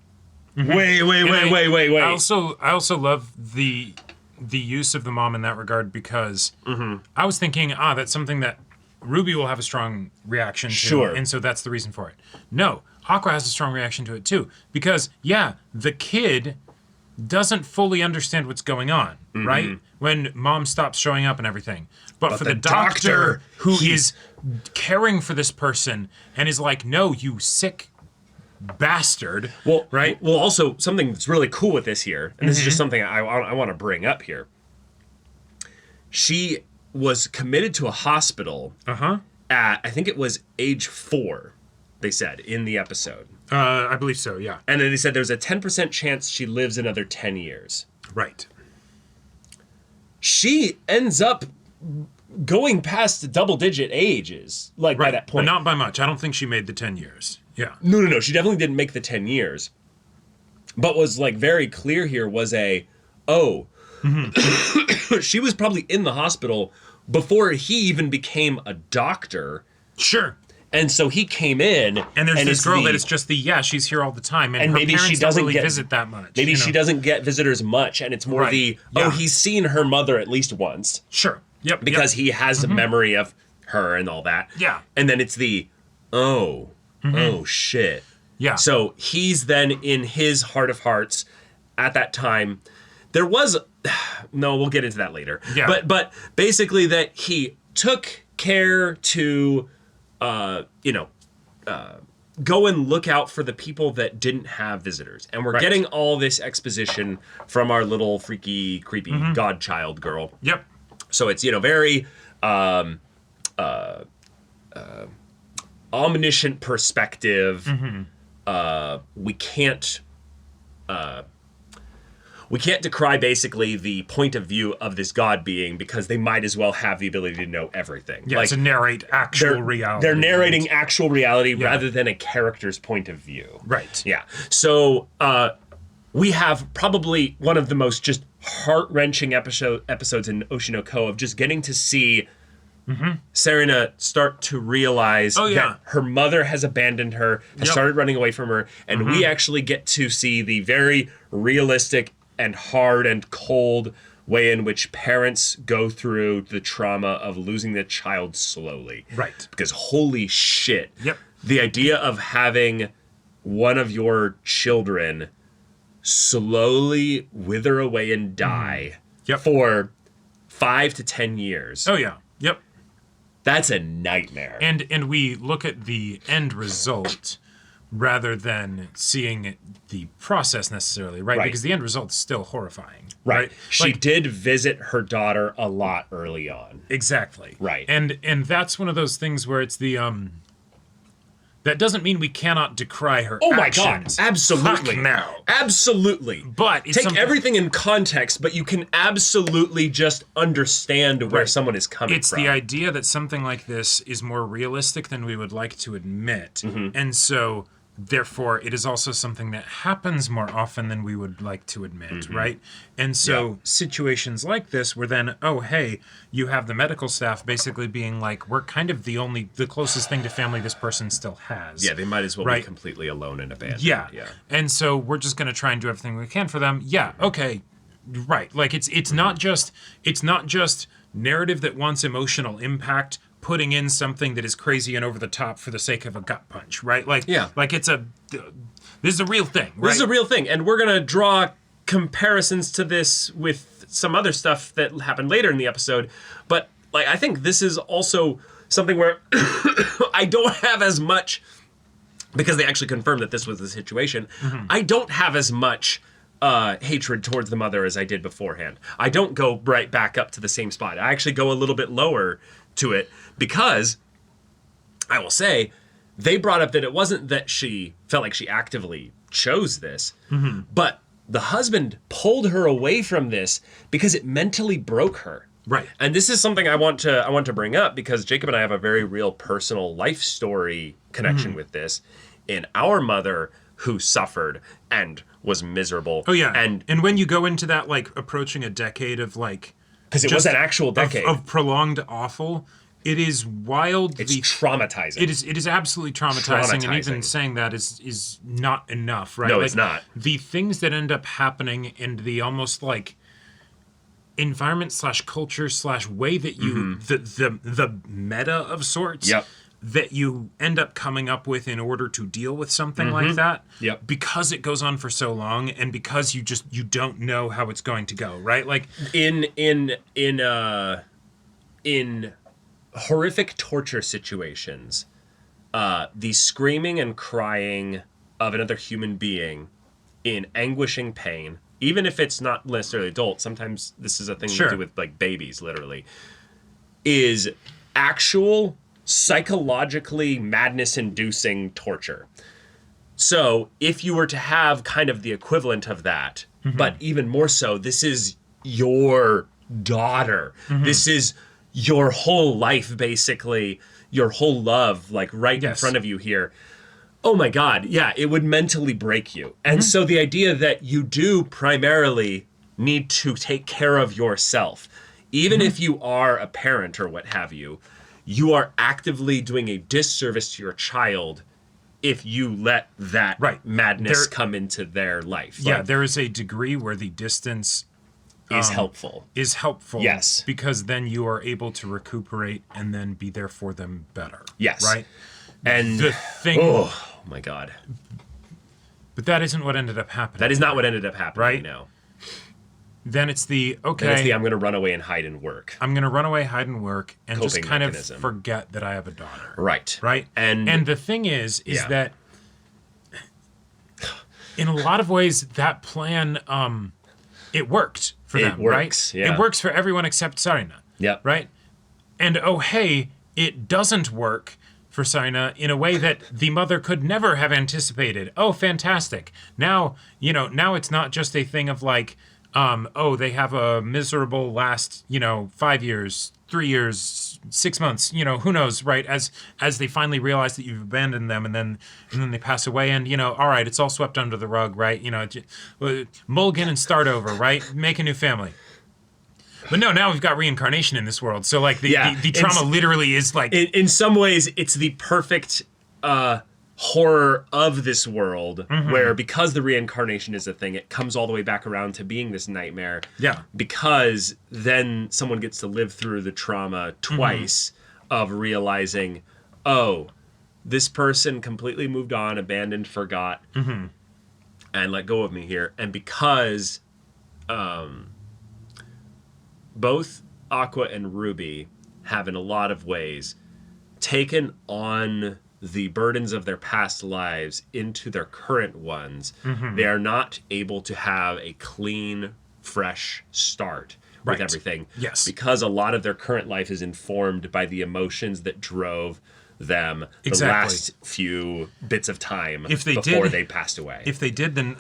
Wait. I also love the use of the mom in that regard, because I was thinking, that's something that Ruby will have a strong reaction to, Sure. and so that's the reason for it. No, Aqua has a strong reaction to it too, because the kid doesn't fully understand what's going on, right? When mom stops showing up and everything. But for the doctor who is caring for this person and is like, no, you sick bastard. Well, right? Well, also something that's really cool with this here, and this is just something I want to bring up here. She was committed to a hospital at, I think it was age 4, they said in the episode. I believe so, yeah. And then they said there's a 10% chance she lives another 10 years. Right. She ends up going past double-digit ages, like by that But point. not by much. I don't think she made the 10 years. Yeah. No. She definitely didn't make the 10 years. But was like very clear here was she was probably in the hospital before he even became a doctor. Sure. And so he came in, and there's this it's girl that it's just she's here all the time, and her maybe she parents doesn't don't really get visit that much. Maybe she doesn't get visitors much, and it's more he's seen her mother at least once. Sure. Yep. Because he has a memory of her and all that. Yeah. And then it's oh shit. Yeah. So he's then in his heart of hearts at that time. There was no, we'll get into that later. Yeah. But basically that he took care to go and look out for the people that didn't have visitors. And we're getting all this exposition from our little freaky, creepy godchild girl. Yep. So it's, very omniscient perspective. We can't decry basically the point of view of this god being because they might as well have the ability to know everything. Yeah, to narrate actual reality. They're narrating actual reality rather than a character's point of view. Right. Yeah. So we have probably one of the most just heart-wrenching episodes in Oshi no Ko of just getting to see Sarina start to realize that her mother has abandoned her, has started running away from her, and we actually get to see the very realistic and hard and cold way in which parents go through the trauma of losing the child slowly. Right. Because holy shit. Yep. The idea of having one of your children slowly wither away and die for 5 to 10 years. Oh, yeah. Yep. That's a nightmare. And we look at the end result rather than seeing the process necessarily, right? Because the end result is still horrifying. Right. She did visit her daughter a lot early on. Exactly. Right. And that's one of those things where it's the that doesn't mean we cannot decry her actions. My God. Absolutely. Fuck no. Absolutely. But it's take everything in context, but you can absolutely just understand where someone is coming from. It's the idea that something like this is more realistic than we would like to admit. And so therefore, it is also something that happens more often than we would like to admit, right? And so situations like this where then, oh, hey, you have the medical staff basically being like, we're kind of the closest thing to family this person still has. Yeah, they might as well be completely alone and abandoned. Yeah. And so we're just going to try and do everything we can for them. Yeah, okay, right. Like it's not just narrative that wants emotional impact, putting in something that is crazy and over the top for the sake of a gut punch, right? Like, like this is a real thing, right? This is a real thing, and we're gonna draw comparisons to this with some other stuff that happened later in the episode. But like, I think this is also something where I don't have as much, because they actually confirmed that this was the situation. I don't have as much hatred towards the mother as I did beforehand. I don't go right back up to the same spot. I actually go a little bit lower to it because I will say they brought up that it wasn't that she felt like she actively chose this, but the husband pulled her away from this because it mentally broke her. Right. And this is something I want to bring up because Jacob and I have a very real personal life story connection with this. In our mother who suffered and was miserable. Oh yeah. And when you go into that, like approaching a decade of like, because it was an actual decade of prolonged awful. It is wild. It's traumatizing. It is absolutely traumatizing, and even saying that is not enough, right? No, like, it's not. The things that end up happening and the almost like environment / culture / way that you the meta of sorts. That you end up coming up with in order to deal with something like that, because it goes on for so long, and because you don't know how it's going to go, right? Like in horrific torture situations, the screaming and crying of another human being in anguishing pain, even if it's not necessarily adult, sometimes this is a thing we do with like babies, literally, is actual psychologically madness-inducing torture. So if you were to have kind of the equivalent of that, but even more so, this is your daughter. This is your whole life, basically, your whole love, like right in front of you here. Oh my God, yeah, it would mentally break you. And so the idea that you do primarily need to take care of yourself, even if you are a parent or what have you, you are actively doing a disservice to your child if you let that madness come into their life. Yeah, there is a degree where the distance is helpful. Yes. Because then you are able to recuperate and then be there for them better. Yes. Right? And the thing... Oh, my God. But that isn't what ended up happening. That is not what ended up happening, right? No. Then it's the, okay... Then it's the I'm going to run away and hide and work. I'm going to run away, hide and work, and Coping just kind mechanism. of forget that I have a daughter. Right. Right? And the thing is that in a lot of ways, that plan, it worked for them, works, right? Yeah. It works for everyone except Sarina. Yep. Right? And oh, hey, it doesn't work for Sarina in a way that the mother could never have anticipated. Oh, fantastic. Now, now it's not just a thing of like, they have a miserable last, 5 years, 3 years, 6 months, who knows, right? As they finally realize that you've abandoned them and then they pass away and, all right, it's all swept under the rug, right? Mulligan and start over, right? Make a new family. But no, now we've got reincarnation in this world. So like the trauma literally is like... In some ways, it's the perfect horror of this world where because the reincarnation is a thing, it comes all the way back around to being this nightmare. Yeah. Because then someone gets to live through the trauma twice of realizing, oh, this person completely moved on, abandoned, forgot, and let go of me here. And because both Aqua and Ruby have in a lot of ways taken on the burdens of their past lives into their current ones, they are not able to have a clean, fresh start with everything. Yes. Because a lot of their current life is informed by the emotions that drove them the last few bits of time before they passed away. If they did, then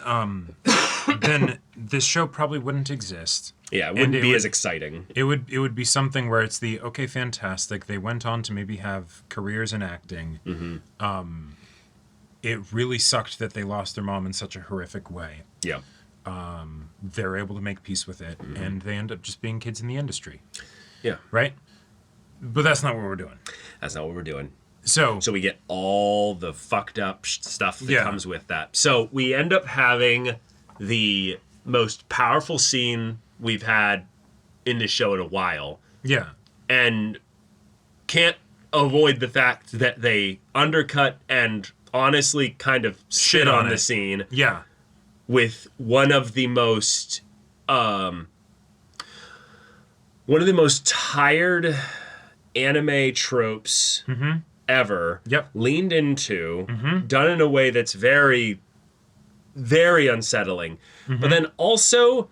this show probably wouldn't exist. Yeah, it wouldn't be as exciting. It would be something where it's the, okay, fantastic. They went on to maybe have careers in acting. It really sucked that they lost their mom in such a horrific way. Yeah. They're able to make peace with it, and they end up just being kids in the industry. Yeah. Right? But that's not what we're doing. That's not what we're doing. So we get all the fucked up stuff that comes with that. So we end up having the most powerful scene we've had in this show in a while. Yeah. And can't avoid the fact that they undercut and honestly kind of shit on the scene. Yeah. With one of the most tired anime tropes ever. Yep. Leaned into, done in a way that's very, very unsettling. But then also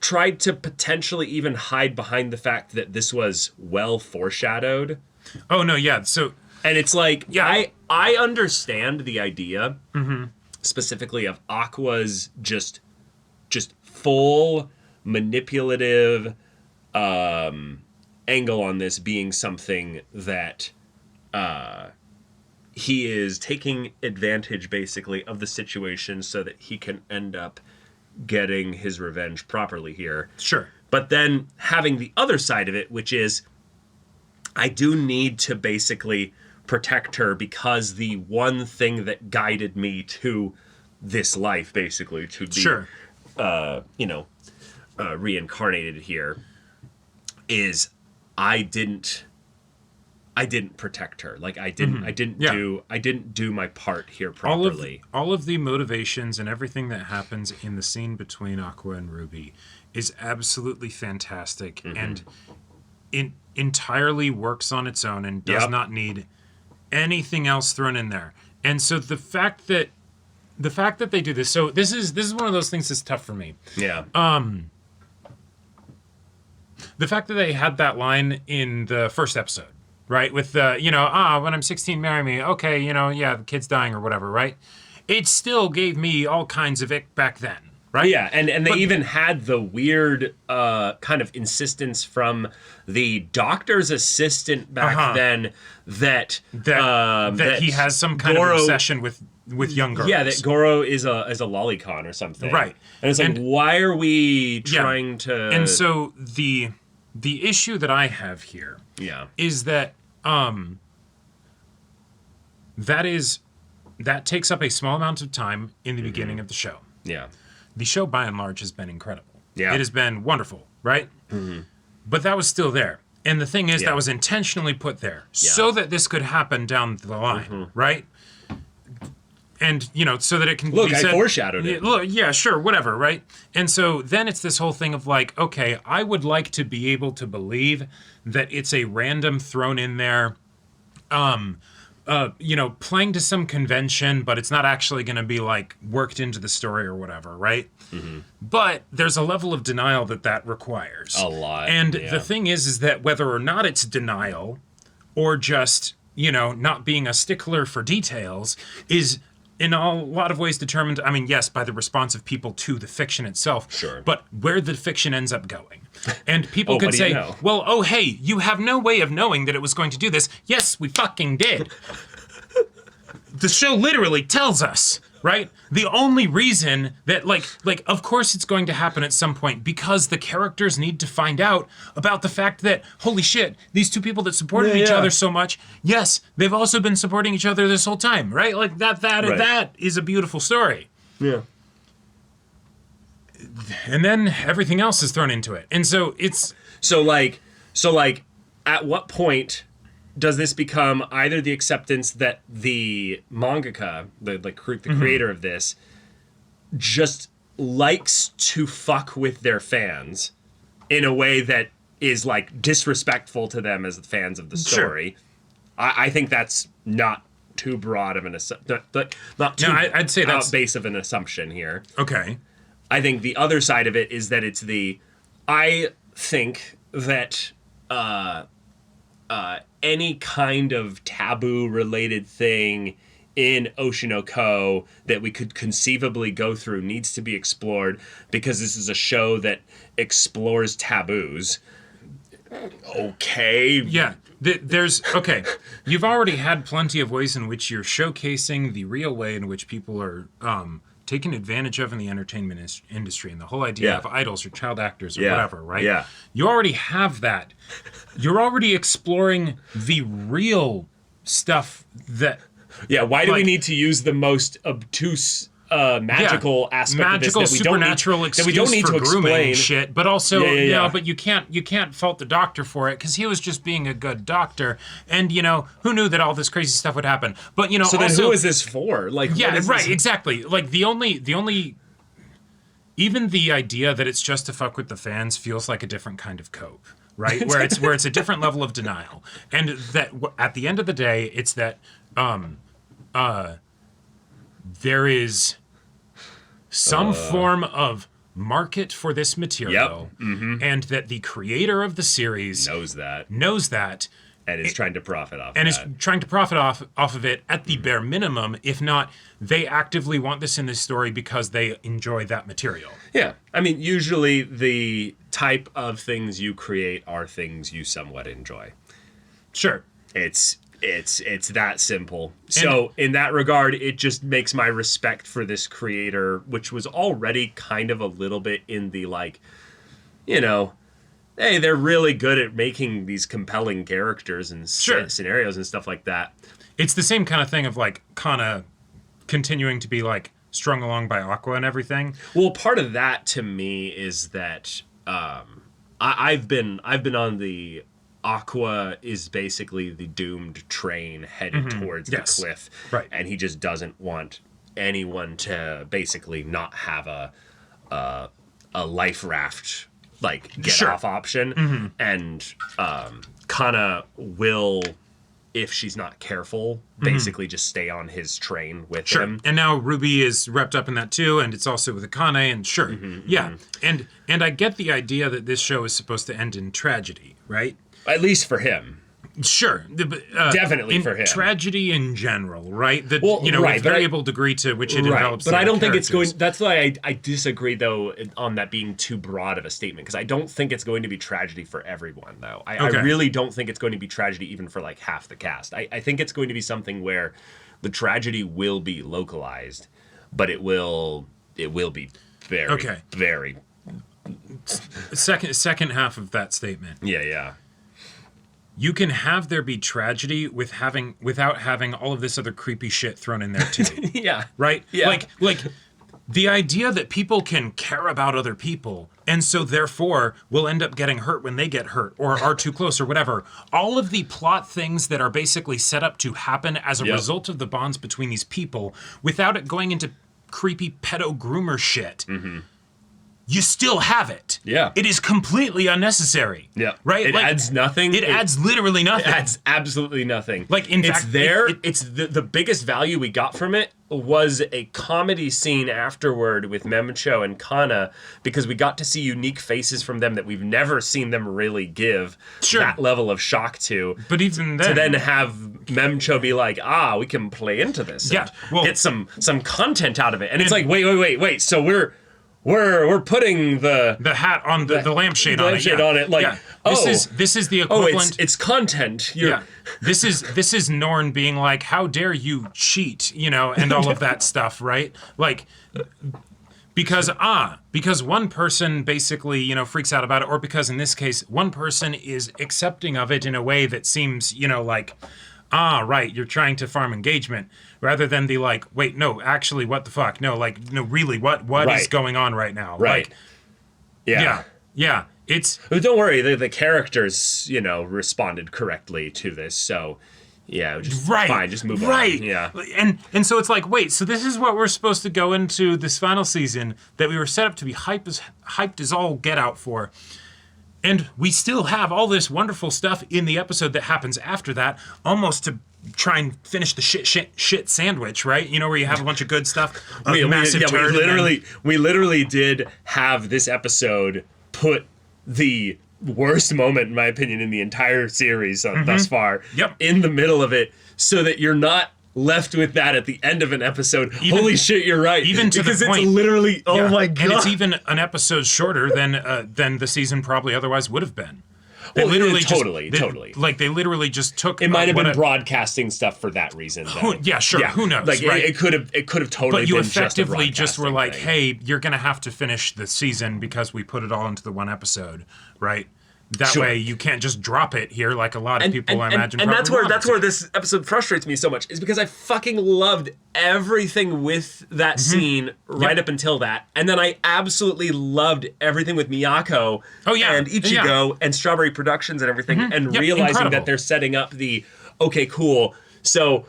tried to potentially even hide behind the fact that this was well foreshadowed. Oh no, yeah. So, and it's like, I understand the idea specifically of Aqua's just full manipulative angle on this being something that he is taking advantage basically of the situation so that he can end up getting his revenge properly here. Sure. But then having the other side of it, which is I do need to basically protect her because the one thing that guided me to this life, basically, to be, reincarnated here, is I didn't protect her. Like I didn't do my part here properly. All of the motivations and everything that happens in the scene between Aqua and Ruby is absolutely fantastic and entirely works on its own and does not need anything else thrown in there. And so the fact that they do this, so this is one of those things that's tough for me. Yeah. The fact that they had that line in the first episode, right? With the, when I'm 16, marry me. Okay, the kid's dying or whatever, right? It still gave me all kinds of ick back then, right? Yeah, and they even had the weird kind of insistence from the doctor's assistant back then that he has some kind of obsession with young girls. Yeah, that Goro is a lolicon or something. Right. And it's like, why are we trying to... And so the issue that I have here is that that takes up a small amount of time in the beginning of the show. Yeah. The show, by and large, has been incredible. Yeah. It has been wonderful, right? But that was still there. And the thing is, Yeah. that was intentionally put there so that this could happen down the line, right? And, you know, so that it can Look, be I said, foreshadowed it. Look, yeah, sure, whatever, right? And so then it's this whole thing of like, okay, I would like to be able to believe that it's a random thrown in there, you know, playing to some convention, but it's not actually going to be like worked into the story or whatever, right? But there's a level of denial that requires. A lot, And yeah. the thing is that whether or not it's denial or just, you know, not being a stickler for details is in a lot of ways determined, I mean, yes, by the response of people to the fiction itself, Sure. but where the fiction ends up going. And people could what do you say, know? well, oh, hey, you have no way of knowing that it was going to do this. Yes, we fucking did. The show literally tells us, right? The only reason that, like, of course it's going to happen at some point because the characters need to find out about the fact that, holy shit, these two people that supported each other so much, yes, they've also been supporting each other this whole time, right? Like, that is a beautiful story. Yeah. And then everything else is thrown into it. And so it's... So like, at what point does this become either the acceptance that the mangaka, the creator of this, just likes to fuck with their fans in a way that is like disrespectful to them as the fans of the story? Sure. I think that's not too broad of an assumption. Not too I'd say that's base of an assumption here. Okay. I think the other side of it is that it's I think that any kind of taboo related thing in Oshinoko that we could conceivably go through needs to be explored because this is a show that explores taboos. Okay. Yeah. Okay. You've already had plenty of ways in which you're showcasing the real way in which people are taken advantage of in the entertainment industry and the whole idea of idols or child actors or whatever, right? Yeah. You already have that. You're already exploring the real stuff that... Yeah, why do we need to use the most obtuse magical aspect magical of this supernatural excuse for grooming explain shit, but also Yeah. but you can't fault the doctor for it because he was just being a good doctor, and you know who knew that all this crazy stuff would happen. But you know, so also, then who is this for? Like, yeah, what is right, this? exactly. Like the only even the idea that it's just to fuck with the fans feels like a different kind of cope, right? where it's a different level of denial, and that at the end of the day, it's that there is some form of market for this material, and that the creator of the series knows that and is trying to profit off and that. is trying to profit off of it at the bare minimum. If not, they actively want this in this story because they enjoy that material. Yeah, I mean, usually the type of things you create are things you somewhat enjoy. Sure. It's that simple. So in that regard, it just makes my respect for this creator, which was already kind of a little bit in the like, you know, hey, they're really good at making these compelling characters and scenarios and stuff like that. It's the same kind of thing of like Kana continuing to be like strung along by Aqua and everything. Well, part of that to me is that I've been on the Aqua is basically the doomed train headed towards the cliff. Right. And he just doesn't want anyone to basically not have a life raft, like, get off option. And Kana will, if she's not careful, basically just stay on his train with him. And now Ruby is wrapped up in that too, and it's also with Akane, and And I get the idea that this show is supposed to end in tragedy, right? At least for him. Sure. Definitely for him. Tragedy in general, right? That, Well, with variable degree to which it develops. But I don't think it's characters. going... That's why I disagree, though, on that being too broad of a statement, because I don't think it's going to be tragedy for everyone, though. I really don't think it's going to be tragedy even for, like, half the cast. I think it's going to be something where the tragedy will be localized, but it will be very, very... Second half of that statement. Yeah. you can have there be tragedy without having all of this other creepy shit thrown in there too. Yeah. Right? Yeah. Like the idea that people can care about other people and so therefore will end up getting hurt when they get hurt or are too close or whatever. All of the plot things that are basically set up to happen as a result of the bonds between these people without it going into creepy pedo groomer shit. You still have it. Yeah. It is completely unnecessary. Yeah. Right? It adds nothing. It adds literally nothing. It adds absolutely nothing. Like, in fact, it's there. It's the biggest value we got from it was a comedy scene afterward with Memcho and Kana, because we got to see unique faces from them that we've never seen them really give that level of shock to. But even then, to then have Memcho be like, we can play into this. Yeah. And get some content out of it. And it's like, wait. So we're putting the hat on the lampshade on it. Lampshade on it. Like, this is the equivalent. It's content. This is Norn being like, how dare you cheat, and all of that stuff, right? Like, because one person basically, freaks out about it, or because in this case, one person is accepting of it in a way that seems, like, right, you're trying to farm engagement, rather than the like, wait, no, actually, what the fuck? No, like, no, really, what is going on right now? Right. Like, yeah. It's... Don't worry, the characters, responded correctly to this, so... Yeah, just fine, just move on. Yeah. And so it's like, wait, so this is what we're supposed to go into this final season that we were set up to be hyped as all get out for. And we still have all this wonderful stuff in the episode that happens after that, almost to try and finish the shit sandwich, right? Where you have a bunch of good stuff. We literally did have this episode put the worst moment, in my opinion, in the entire series thus far in the middle of it, so that you're not left with that at the end of an episode. Holy shit, you're right. Even to because the point, it's literally, oh my God. And it's even an episode shorter than the season probably otherwise would have been. They totally. Like, they literally just took... It might have been broadcasting stuff for that reason, though. Yeah, sure. Yeah. Who knows, like, right? It could have totally But you been effectively just were like, thing. hey, you're going to have to finish the season because we put it all into the one episode, right? That way you can't just drop it here like a lot of people, I imagine. And that's where this episode frustrates me so much, is because I fucking loved everything with that scene right up until that. And then I absolutely loved everything with Miyako and Ichigo and Strawberry Productions and everything, and realizing that they're setting up the, okay, cool. So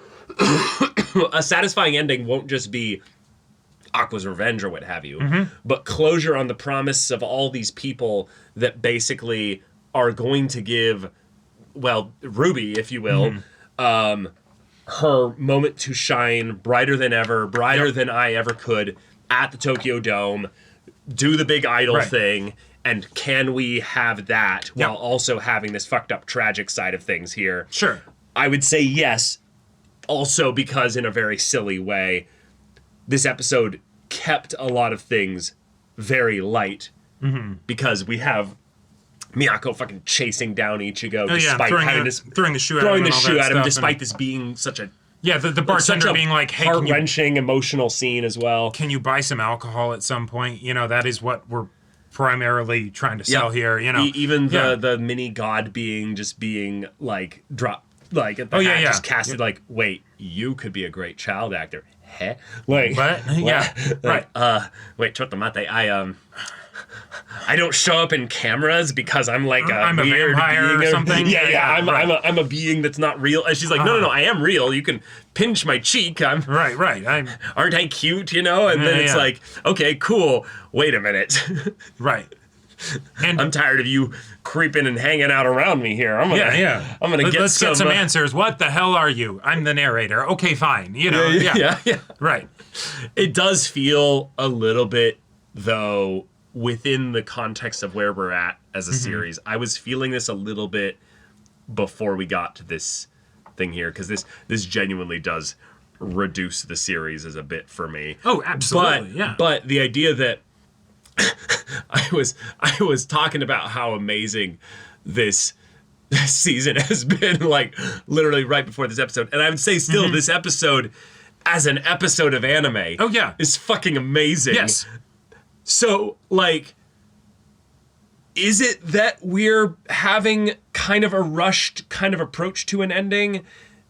a satisfying ending won't just be Aqua's revenge or what have you, but closure on the promise of all these people that basically are going to give, well, Ruby, if you will, her moment to shine brighter than ever, brighter than I ever could at the Tokyo Dome, do the big idol thing, and can we have that while also having this fucked up tragic side of things here? Sure. I would say yes, also because in a very silly way, this episode kept a lot of things very light, because we have Miyako fucking chasing down Ichigo despite throwing the shoe at him, despite this being such a the bartender being like, hey, heart-wrenching emotional scene as well. Can you buy some alcohol at some point? That is what we're primarily trying to sell here. Even the mini god being like dropped like at the hat, just casted like, wait, you could be a great child actor. Heh? Like, what? Right. Wait, chotomate. I don't show up in cameras because I'm like I'm weird a vampire being or something. I'm a being that's not real. And she's like, no, I am real. You can pinch my cheek. I'm right. Aren't I cute? And then it's like, okay, cool. Wait a minute. Right. And I'm tired of you creeping and hanging out around me here. I'm gonna get some answers. What the hell are you? I'm the narrator. Okay, fine. Yeah. Right. It does feel a little bit, though, within the context of where we're at as a series. I was feeling this a little bit before we got to this thing here, because this genuinely does reduce the series as a bit for me. Oh, absolutely. But the idea that I was talking about how amazing this season has been, like literally right before this episode, and I would say still this episode as an episode of anime is fucking amazing. Yes. So like is it that we're having kind of a rushed kind of approach to an ending,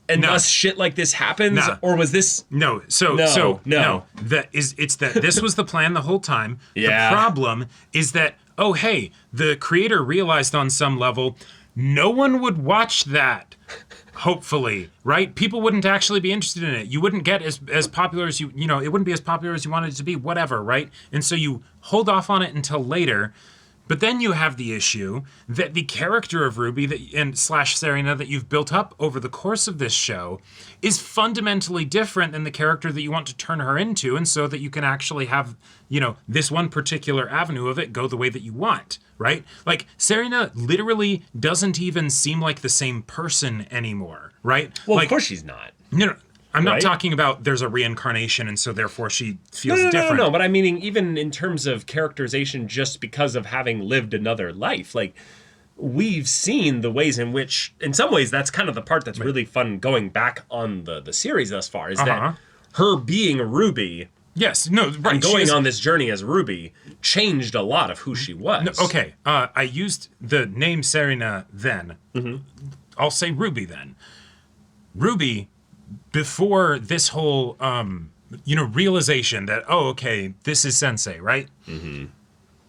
and thus shit like this happens? Or was this... No. So it's that this was the plan the whole time. Yeah. The problem is that, oh, hey, the creator realized on some level no one would watch that, hopefully, right? People wouldn't actually be interested in it. You wouldn't get as popular as it wouldn't be as popular as you wanted it to be, whatever, right? And so you hold off on it until later. But then you have the issue that the character of Ruby and / Sarina that you've built up over the course of this show is fundamentally different than the character that you want to turn her into, and so that you can actually have, this one particular avenue of it go the way that you want, right? Like, Sarina literally doesn't even seem like the same person anymore, right? Well, of course she's not. No. I'm not talking about there's a reincarnation and so therefore she feels different. No, but I mean, even in terms of characterization, just because of having lived another life, like, we've seen the ways in which, in some ways, that's kind of the part that's really fun going back on the series thus far, is that her being Ruby... Yes, no, right. And going on this journey as Ruby changed a lot of who she was. No, okay, I used the name Sarina then. Mm-hmm. I'll say Ruby then. Ruby... Before this whole, realization that, oh, okay, this is Sensei, right? Mm-hmm.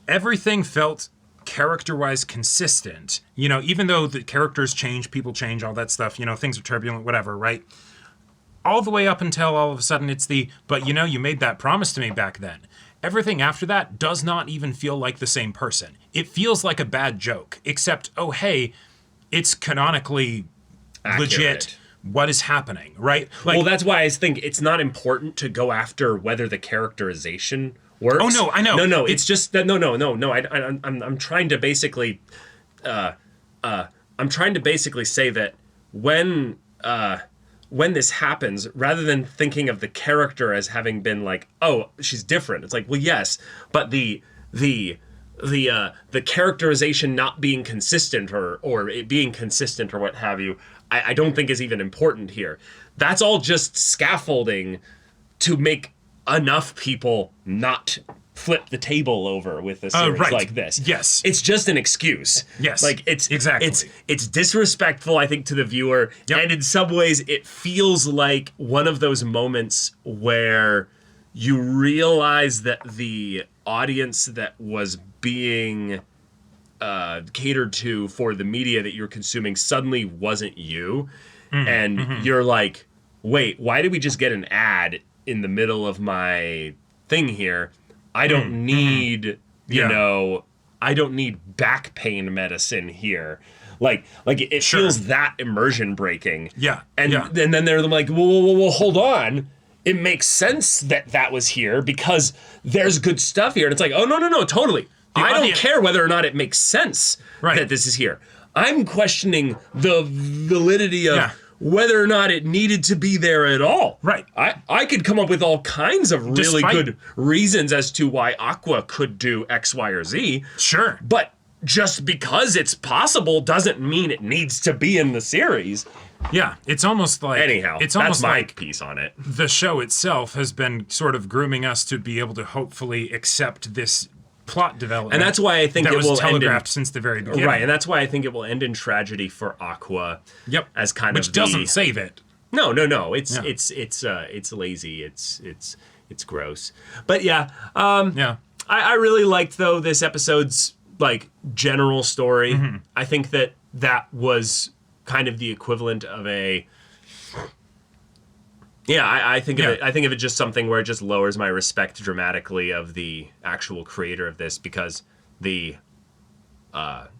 Everything felt character-wise consistent. Even though the characters change, people change, all that stuff, things are turbulent, whatever, right? All the way up until all of a sudden it's but you made that promise to me back then. Everything after that does not even feel like the same person. It feels like a bad joke, except, oh, hey, it's canonically legit. What is happening, right? Like, well, that's why I think it's not important to go after whether the characterization works. Oh no, I know. No, it's just that I'm trying to basically, I'm trying to basically say that when this happens, rather than thinking of the character as having been like, oh, she's different. It's like, well, yes, but the characterization not being consistent or it being consistent or what have you, I don't think is even important here. That's all just scaffolding to make enough people not flip the table over with a series like this. Yes. It's just an excuse. Yes. Like, it's exactly. It's disrespectful, I think, to the viewer. Yep. And in some ways, it feels like one of those moments where you realize that the audience that was being catered to for the media that you're consuming suddenly wasn't you. And you're like, wait, why did we just get an ad in the middle of my thing here? I don't need, I don't need back pain medicine here. Like it feels that immersion breaking. Yeah. And then they're like, whoa, hold on. It makes sense that was here because there's good stuff here. And it's like, oh, no, totally. I don't care whether or not it makes sense that this is here. I'm questioning the validity of whether or not it needed to be there at all. Right. I could come up with all kinds of really good reasons as to why Aqua could do X, Y, or Z. Sure. But just because it's possible doesn't mean it needs to be in the series. Yeah, it's almost like... Anyhow, it's almost that's my like piece on it. The show itself has been sort of grooming us to be able to hopefully accept this plot development. And that's why I think it will telegraphed since the very beginning. Right, and that's why I think it will end in tragedy for Aqua. Yep. As kind Which of doesn't save it. No. It's lazy. It's gross. But I really liked though this episode's like general story. Mm-hmm. I think that was kind of the equivalent of a I think of it just something where it just lowers my respect dramatically of the actual creator of this, because the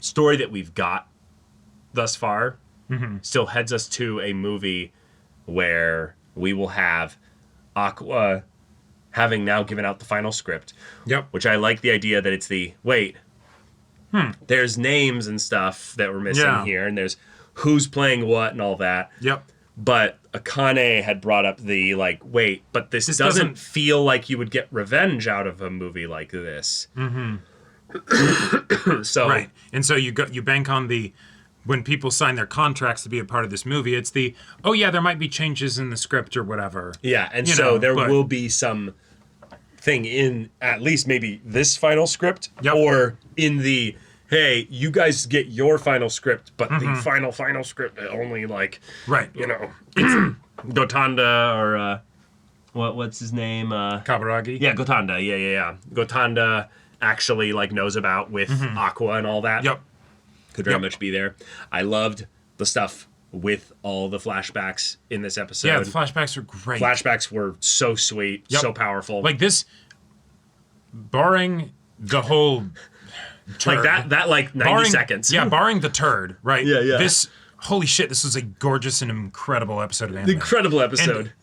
story that we've got thus far still heads us to a movie where we will have Aqua having now given out the final script. Yep. Which I like the idea that it's there's names and stuff that we're missing here, and there's who's playing what and all that. Yep. But Akane had brought up the but this doesn't feel like you would get revenge out of a movie like this. Mm-hmm. So right, and so you bank on when people sign their contracts to be a part of this movie, it's there might be changes in the script or whatever. Yeah, and there will be some thing in at least maybe this final script or in the hey, you guys get your final script, but the final script only like, Right. you know, Gotanda or what's his name? Kaburagi. Yeah, Gotanda. Yeah. Gotanda actually like knows about with Aqua and all that. Yep. Could very much be there. I loved the stuff with all the flashbacks in this episode. Yeah, the flashbacks are great. Flashbacks were so sweet, so powerful. Like this, barring the whole turd, like that like 90 seconds. Yeah, barring the turd, right? Yeah. This, holy shit, this was a gorgeous and incredible episode of anime. Incredible episode.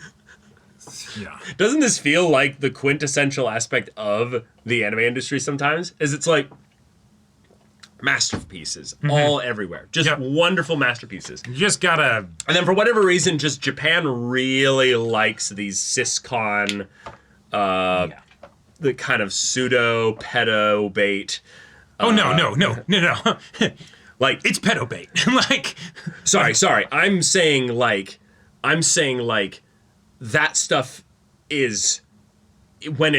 Yeah. Doesn't this feel like the quintessential aspect of the anime industry sometimes? Is it's like masterpieces all everywhere. Just wonderful masterpieces. You just gotta... And then for whatever reason, just Japan really likes these siscon, the kind of pseudo-pedo bait. Oh, no. Like, it's pedo bait. Like... Sorry. I'm saying like that stuff is when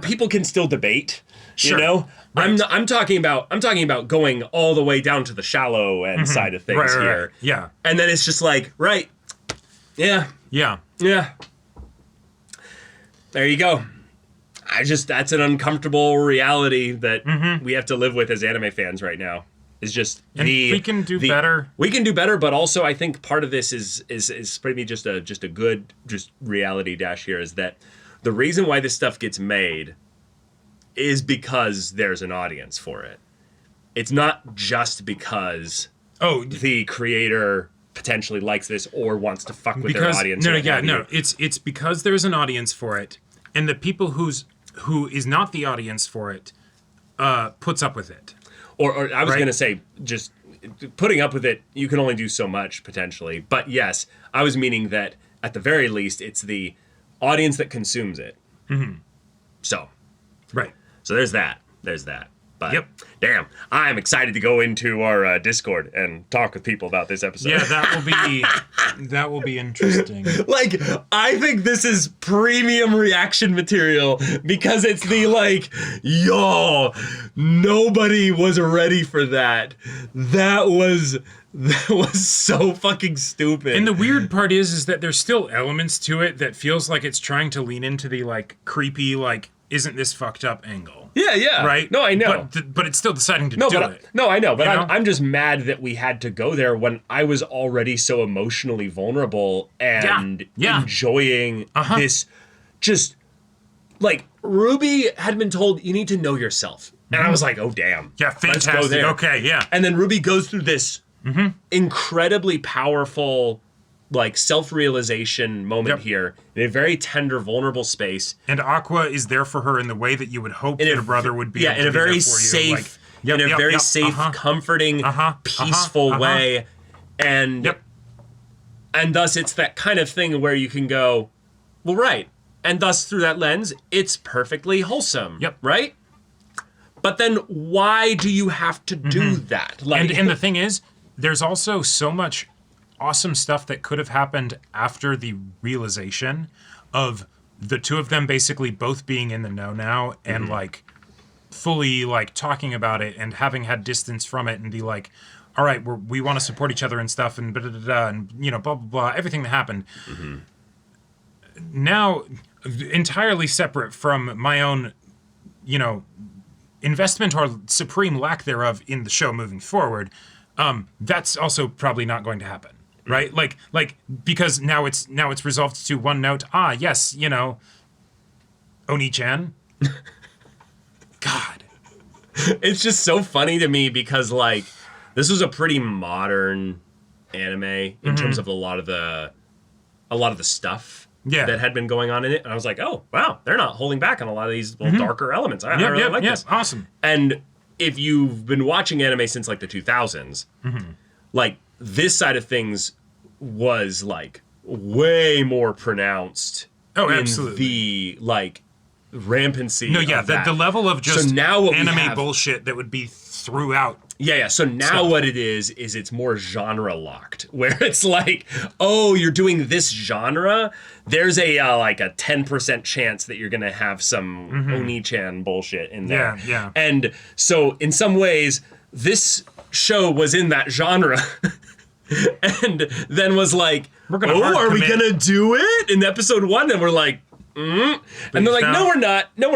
people can still debate. Sure. You know, right. I'm talking about going all the way down to the shallow end side of things here. Right. Yeah. And then it's just like, right. Yeah. There you go. That's an uncomfortable reality that we have to live with as anime fans right now. Is just we can do better. We can do better, but also I think part of this is maybe just a good reality dash here is that the reason why this stuff gets made is because there's an audience for it. It's not just because the creator potentially likes this or wants to fuck with their audience. No. It's because there's an audience for it, and the people who is not the audience for it puts up with it. Or I was going to say, just putting up with it, you can only do so much potentially. But yes, I was meaning that at the very least, it's the audience that consumes it. So. Right. So there's that. But damn, I'm excited to go into our Discord and talk with people about this episode. Yeah, that will be interesting. Like, I think this is premium reaction material because it's the like, yo, nobody was ready for that. That was so fucking stupid. And the weird part is that there's still elements to it that feels like it's trying to lean into the like creepy like, isn't this fucked up angle? Yeah. Right? No, I know. But it's still deciding to do it. No, I know. But I'm just mad that we had to go there when I was already so emotionally vulnerable and enjoying this. Just like Ruby had been told, you need to know yourself. And I was like, oh, damn. Yeah, fantastic. Let's go there. Okay, yeah. And then Ruby goes through this incredibly powerful like self-realization moment here in a very tender, vulnerable space. And Aqua is there for her in the way that you would hope that a brother would be. In a very safe, comforting, peaceful way. And thus it's that kind of thing where you can go, well, right. And thus through that lens, it's perfectly wholesome. Right? But then why do you have to do that? Like, and the thing is, there's also so much awesome stuff that could have happened after the realization of the two of them basically both being in the know now and like fully like talking about it and having had distance from it and be like, all right, we want to support each other and stuff and and you know, blah blah blah, everything that happened. Now, entirely separate from my own, you know, investment or supreme lack thereof in the show moving forward, that's also probably not going to happen. Right? Like because now it's resolved to one note. Yes, you know, Oni-chan. God. It's just so funny to me because like this was a pretty modern anime in terms of a lot of the stuff that had been going on in it. And I was like, oh, wow, they're not holding back on a lot of these little darker elements. I really like this. Awesome. And if you've been watching anime since like the 2000s, like this side of things was like way more pronounced in the like rampancy. No, yeah, of that. The level of just so now anime bullshit that would be throughout. Yeah. So now what it is it's more genre locked, where it's like, oh, you're doing this genre. There's a like a 10% chance that you're gonna have some Oni-chan bullshit in there. Yeah. And so in some ways, this show was in that genre, and then was like, are we gonna do it in episode 1? And we're like, and they're like, no, we're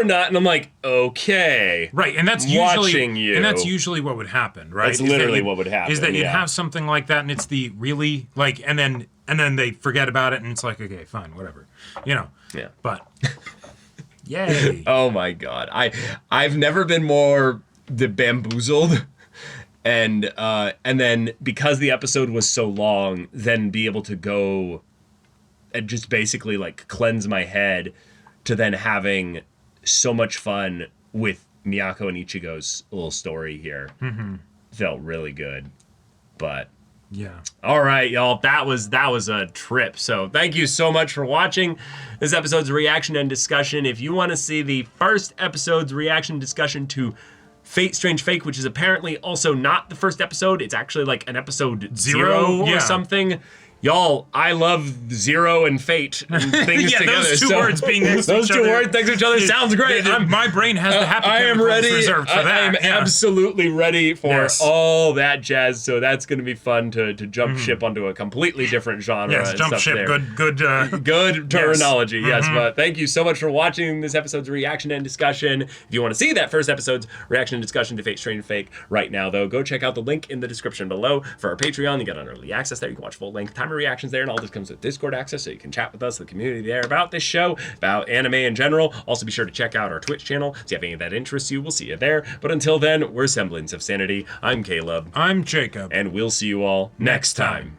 not. And I'm like, okay, right. And that's usually what would happen, right? That's literally what would happen. Is that you'd have something like that, and it's the really like, and then they forget about it, and it's like, okay, fine, whatever, Yeah. But yay! Oh my god, I've never been more bamboozled. And then because the episode was so long, then be able to go and just basically like cleanse my head to then having so much fun with Miyako and Ichigo's little story here. Felt really good. But yeah. All right, y'all. That was a trip. So thank you so much for watching this episode's reaction and discussion. If you want to see the first episode's reaction and discussion to Fate Strange Fake, which is apparently also not the first episode. It's actually like an episode 0 or something. Y'all, I love Zero and Fate and things together. Those two words being next to each other. Those 2 words next to each other sounds great. My brain has the happy chemicals reserved for that. I am absolutely ready for all that jazz. So that's going to be fun to jump ship onto a completely different genre. Yes, jump ship. There. Good terminology. Yes, but thank you so much for watching this episode's reaction and discussion. If you want to see that first episode's reaction and discussion to Fate Strange Fake right now, though, go check out the link in the description below for our Patreon. You get early access there. You can watch full-length time reactions there, and all this comes with Discord access, so you can chat with us, the community there, about this show, about anime in general. Also, be sure to check out our Twitch channel. So if any of that interests you, we'll see you there. But until then, we're Semblance of Sanity. I'm Caleb. I'm Jacob. And we'll see you all next time.